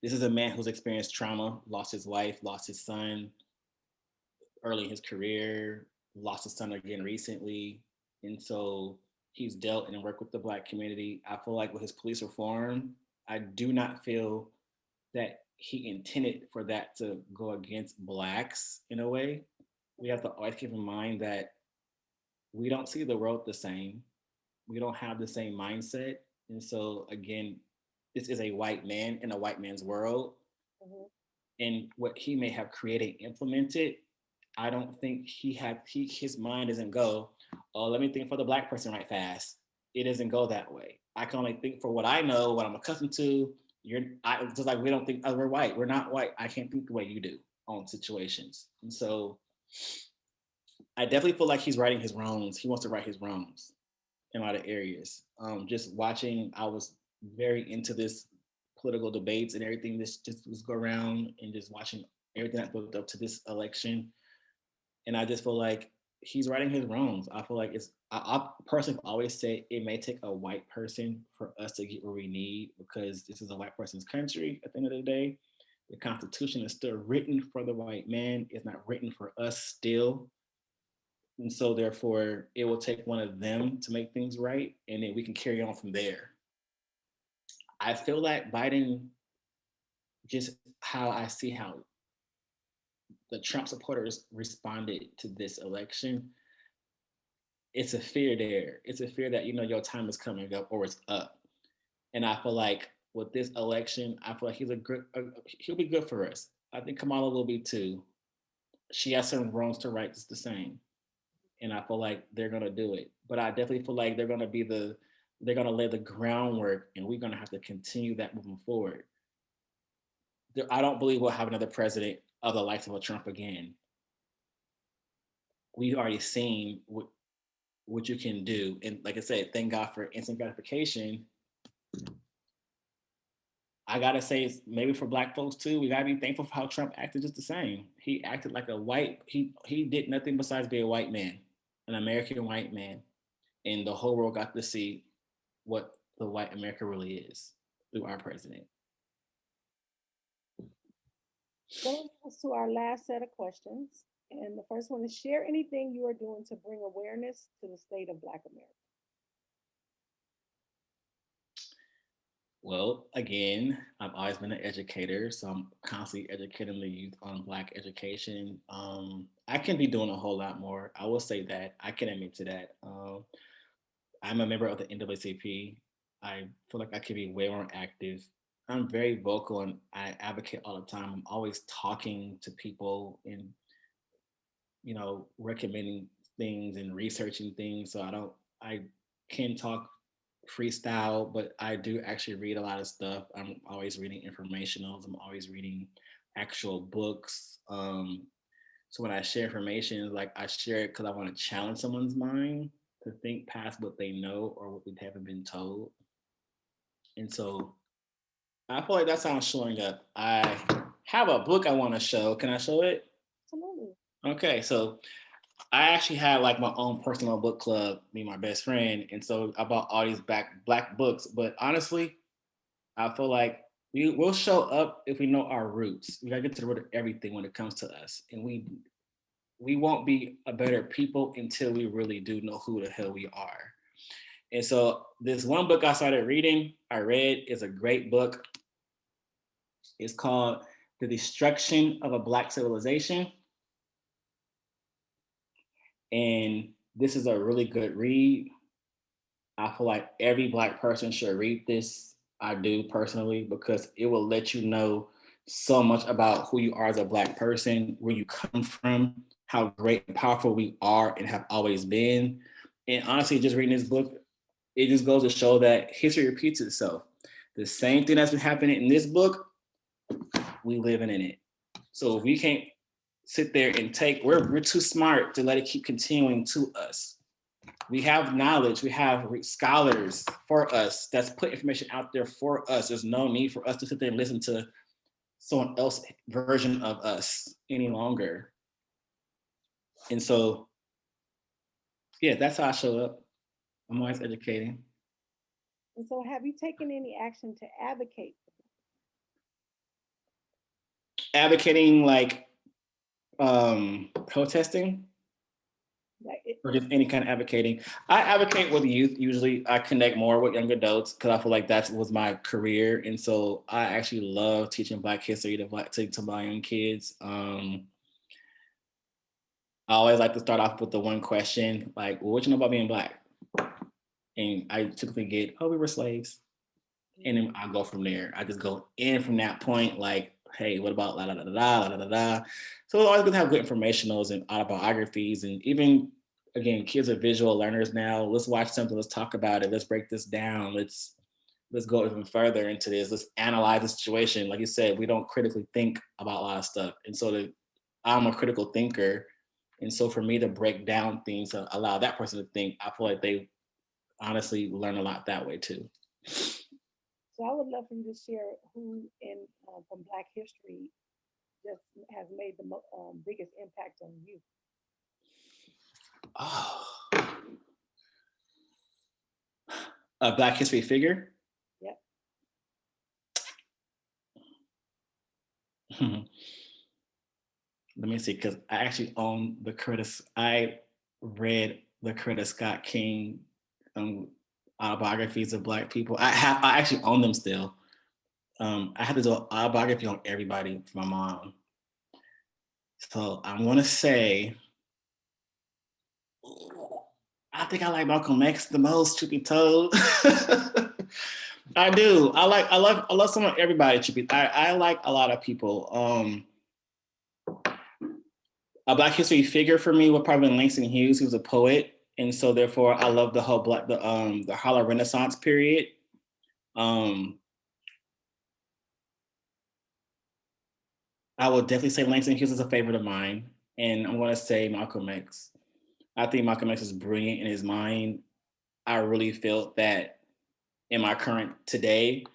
this is a man who's experienced trauma, lost his wife, lost his son early in his career, lost his son again recently. And so he's dealt and worked with the Black community. I feel like with his police reform, I do not feel that he intended for that to go against Blacks in a way. We have to always keep in mind that we don't see the world the same. We don't have the same mindset. And so, again, this is a white man in a white man's world. Mhm. and what he may have created, implemented, I don't think his mind doesn't go, oh, let me think for the Black person right fast. It doesn't go that way. I can only think for what I know, what I'm accustomed to. Just like we don't think, oh, we're white. We're not white. I can't think the way you do on situations. And so I definitely feel like he's righting his wrongs. He wants to right his wrongs in a lot of areas. Just watching, I was very into this political debates and everything. This just was go around and just watching everything that built up to this election, and I just feel like he's righting his wrongs. I feel like I personally always say it may take a white person for us to get where we need, because this is a white person's country. At the end of the day, the Constitution is still written for the white man. It's not written for us still. And so therefore it will take one of them to make things right, and then we can carry on from there. I feel like Biden, just how I see how the Trump supporters responded to this election, it's a fear there. It's a fear that, your time is coming up or it's up. And I feel like with this election, I feel like he'll be good for us. I think Kamala will be too. She has some wrongs to right just the same. And I feel like they're gonna do it. But I definitely feel like they're gonna lay the groundwork, and we're gonna have to continue that moving forward. I don't believe we'll have another president of the likes of a Trump again. We've already seen what you can do, and like I said, thank God for instant gratification. I gotta say, maybe for Black folks too, we gotta be thankful for how Trump acted just the same. He acted like a white. He did nothing besides be a white man, an American white man, and the whole world got to see what the white America really is through our president. Going us to our last set of questions. And the first one is, share anything you are doing to bring awareness to the state of Black America. Well, again, I've always been an educator, so I'm constantly educating the youth on Black education. I can be doing a whole lot more. I will say that. I can admit to that. I'm a member of the NAACP. I feel like I could be way more active. I'm very vocal and I advocate all the time. I'm always talking to people and, recommending things and researching things. So I can talk freestyle, but I do actually read a lot of stuff. I'm always reading informationals. I'm always reading actual books. So when I share information, like I share it because I want to challenge someone's mind to think past what they know or what we haven't been told. And so I feel like that's how I'm showing up. I have a book I want to show. Can I show it? Absolutely. Okay, so I actually had like my own personal book club, me and my best friend, and so I bought all these black books. But honestly, I feel like we will show up if we know our roots. We gotta get to the root of everything when it comes to us, and we won't be a better people until we really do know who the hell we are. And so this one book I read is a great book. It's called The Destruction of a Black Civilization. And this is a really good read. I feel like every Black person should read this. I do personally, because it will let you know so much about who you are as a Black person, where you come from, how great and powerful we are and have always been. And honestly, just reading this book, it just goes to show that history repeats itself. The same thing that's been happening in this book, we living in it. So we can't sit there and we're too smart to let it keep continuing to us. We have knowledge, we have scholars for us that's put information out there for us. There's no need for us to sit there and listen to someone else's version of us any longer. And so, yeah, that's how I show up. I'm always educating. And so, have you taken any action to advocate? Advocating like protesting or just any kind of advocating. I advocate with youth. Usually I connect more with young adults because I feel like that was my career. And so I actually love teaching Black history to my young kids. I always like to start off with the one question, like, well, what you know about being Black? And I typically get, oh, we were slaves. And then I go from there. I just go in from that point, like, hey, what about la la la la la la la? So it's always good to have good informationals and autobiographies, and even again, kids are visual learners now. Let's watch something. Let's talk about it. Let's break this down. Let's go even further into this. Let's analyze the situation. Like you said, we don't critically think about a lot of stuff, and so I'm a critical thinker, and so for me to break down things to allow that person to think, I feel like they honestly learn a lot that way too. So I would love for you to share who in from Black history just has made the biggest impact on you. Oh, a Black history figure. Yep. Let me see, because I actually own the Curtis. I read the Curtis Scott King autobiographies of Black people. I actually own them still. I had to do an autobiography on everybody for my mom. So I'm gonna say, I think I like Malcolm X the most, to be told. I do. I love some of everybody. To be, I like a lot of people. A Black history figure for me would probably be Langston Hughes. He was a poet, and so therefore I love the whole the Harlem Renaissance period. Um, I would definitely say Langston Hughes is a favorite of mine, and I'm going to say Malcolm X. I think Malcolm X is brilliant in his mind. I really felt that in my current today,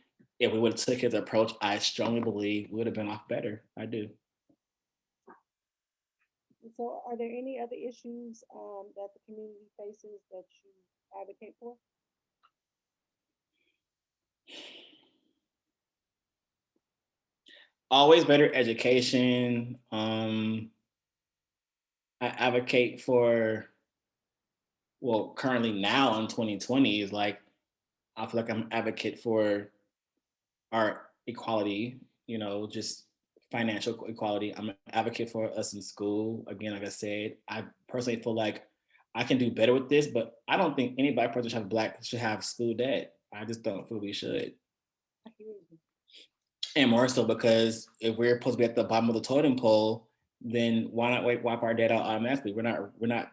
if we would have took his approach, I strongly believe we would have been off better. I do. So, are there any other issues that the community faces that you advocate for? Always better education. I advocate for, well, currently now in 2020 is like, I feel like I'm an advocate for our equality, just financial equality. I'm an advocate for us in school. Again, like I said, I personally feel like I can do better with this, but I don't think any Black person should have school debt. I just don't feel we should. And more so because if we're supposed to be at the bottom of the totem pole, then why not wipe our debt out automatically? We're not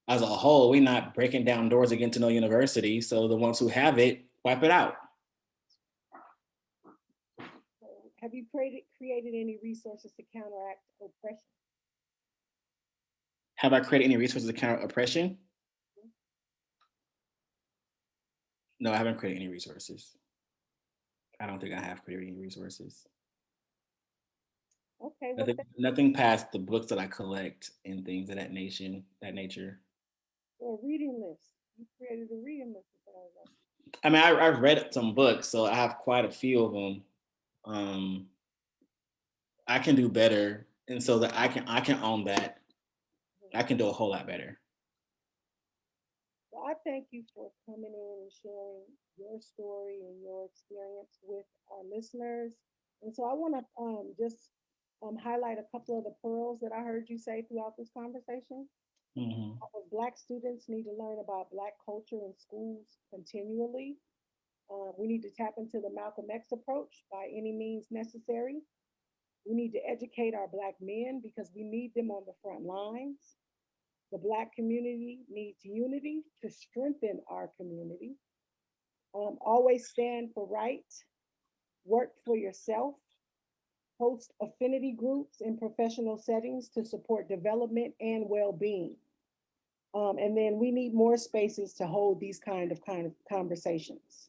as a whole, we're not breaking down doors again to no university. So the ones who have it, wipe it out. Have you created any resources to counteract oppression? Have I created any resources to counter oppression? No, I haven't created any resources. I don't think I have created any resources. Okay, Nothing past the books that I collect and things of that nature. a reading list. You created a reading list. I mean, I've read some books, so I have quite a few of them. I can do better, and so that I can own that. I can do a whole lot better. Well, I thank you for coming in and sharing your story and your experience with our listeners. And so I want to just highlight a couple of the pearls that I heard you say throughout this conversation. Mm-hmm. Black students need to learn about Black culture in schools continually. We need to tap into the Malcolm X approach by any means necessary. We need to educate our Black men because we need them on the front lines. The Black community needs unity to strengthen our community. Always stand for right, work for yourself, host affinity groups in professional settings to support development and well being. And then we need more spaces to hold these kind of conversations.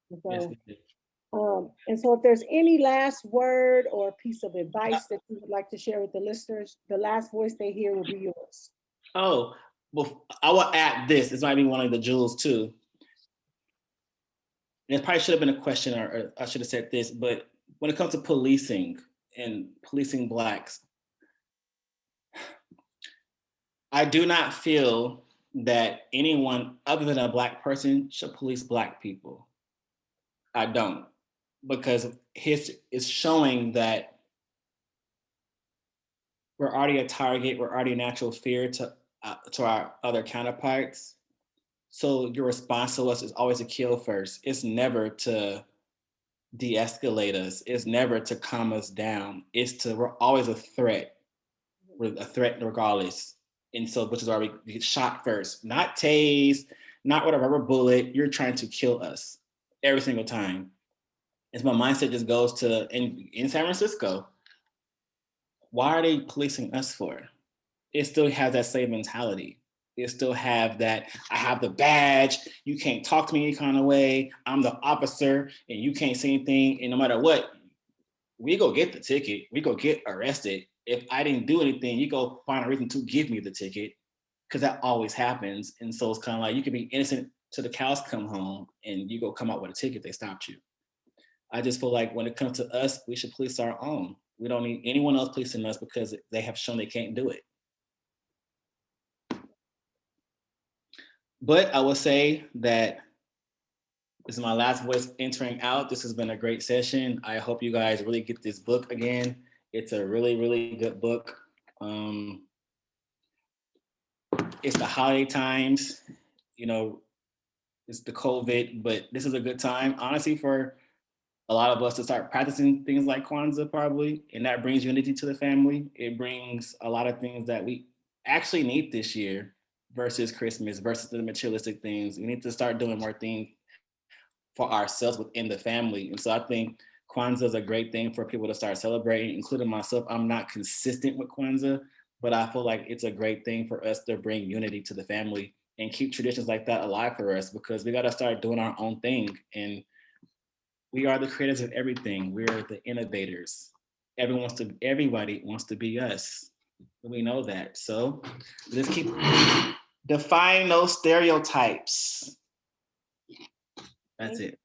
Yes, So, we do. and so if there's any last word or piece of advice that you would like to share with the listeners, the last voice they hear will be yours. Oh, well, I will add this. This might be one of the jewels too. And it probably should have been a question, or I should have said this, but when it comes to policing and policing Blacks, I do not feel that anyone other than a Black person should police Black people. I don't, because history is showing that we're already a target, we're already a natural fear to our other counterparts. So your response to us is always to kill first. It's never to de-escalate us. It's never to calm us down. We're always a threat. We're a threat regardless. And so, which is why we get shot first, not tased, not with a rubber bullet. You're trying to kill us every single time. As my mindset just goes to in San Francisco, why are they policing us for? It still has that same mentality. It still have that, I have the badge, you can't talk to me any kind of way, I'm the officer and you can't say anything. And no matter what, we go get the ticket, we go get arrested. If I didn't do anything, you go find a reason to give me the ticket, because that always happens. And so it's kind of like you can be innocent till the cows come home and you go come out with a ticket, they stopped you. I just feel like when it comes to us, we should police our own. We don't need anyone else policing us because they have shown they can't do it. But I will say that this is my last voice entering out. This has been a great session. I hope you guys really get this book again. It's a really, really good book. It's the holiday times, you know, it's the COVID, but this is a good time, honestly, for a lot of us to start practicing things like Kwanzaa, probably. And that brings unity to the family. It brings a lot of things that we actually need this year versus Christmas, versus the materialistic things. We need to start doing more things for ourselves within the family. And so I think Kwanzaa is a great thing for people to start celebrating, including myself. I'm not consistent with Kwanzaa, but I feel like it's a great thing for us to bring unity to the family and keep traditions like that alive for us, because we got to start doing our own thing. And we are the creators of everything. We are the innovators. Everybody wants to be us. We know that. So let's keep defying those stereotypes. That's it.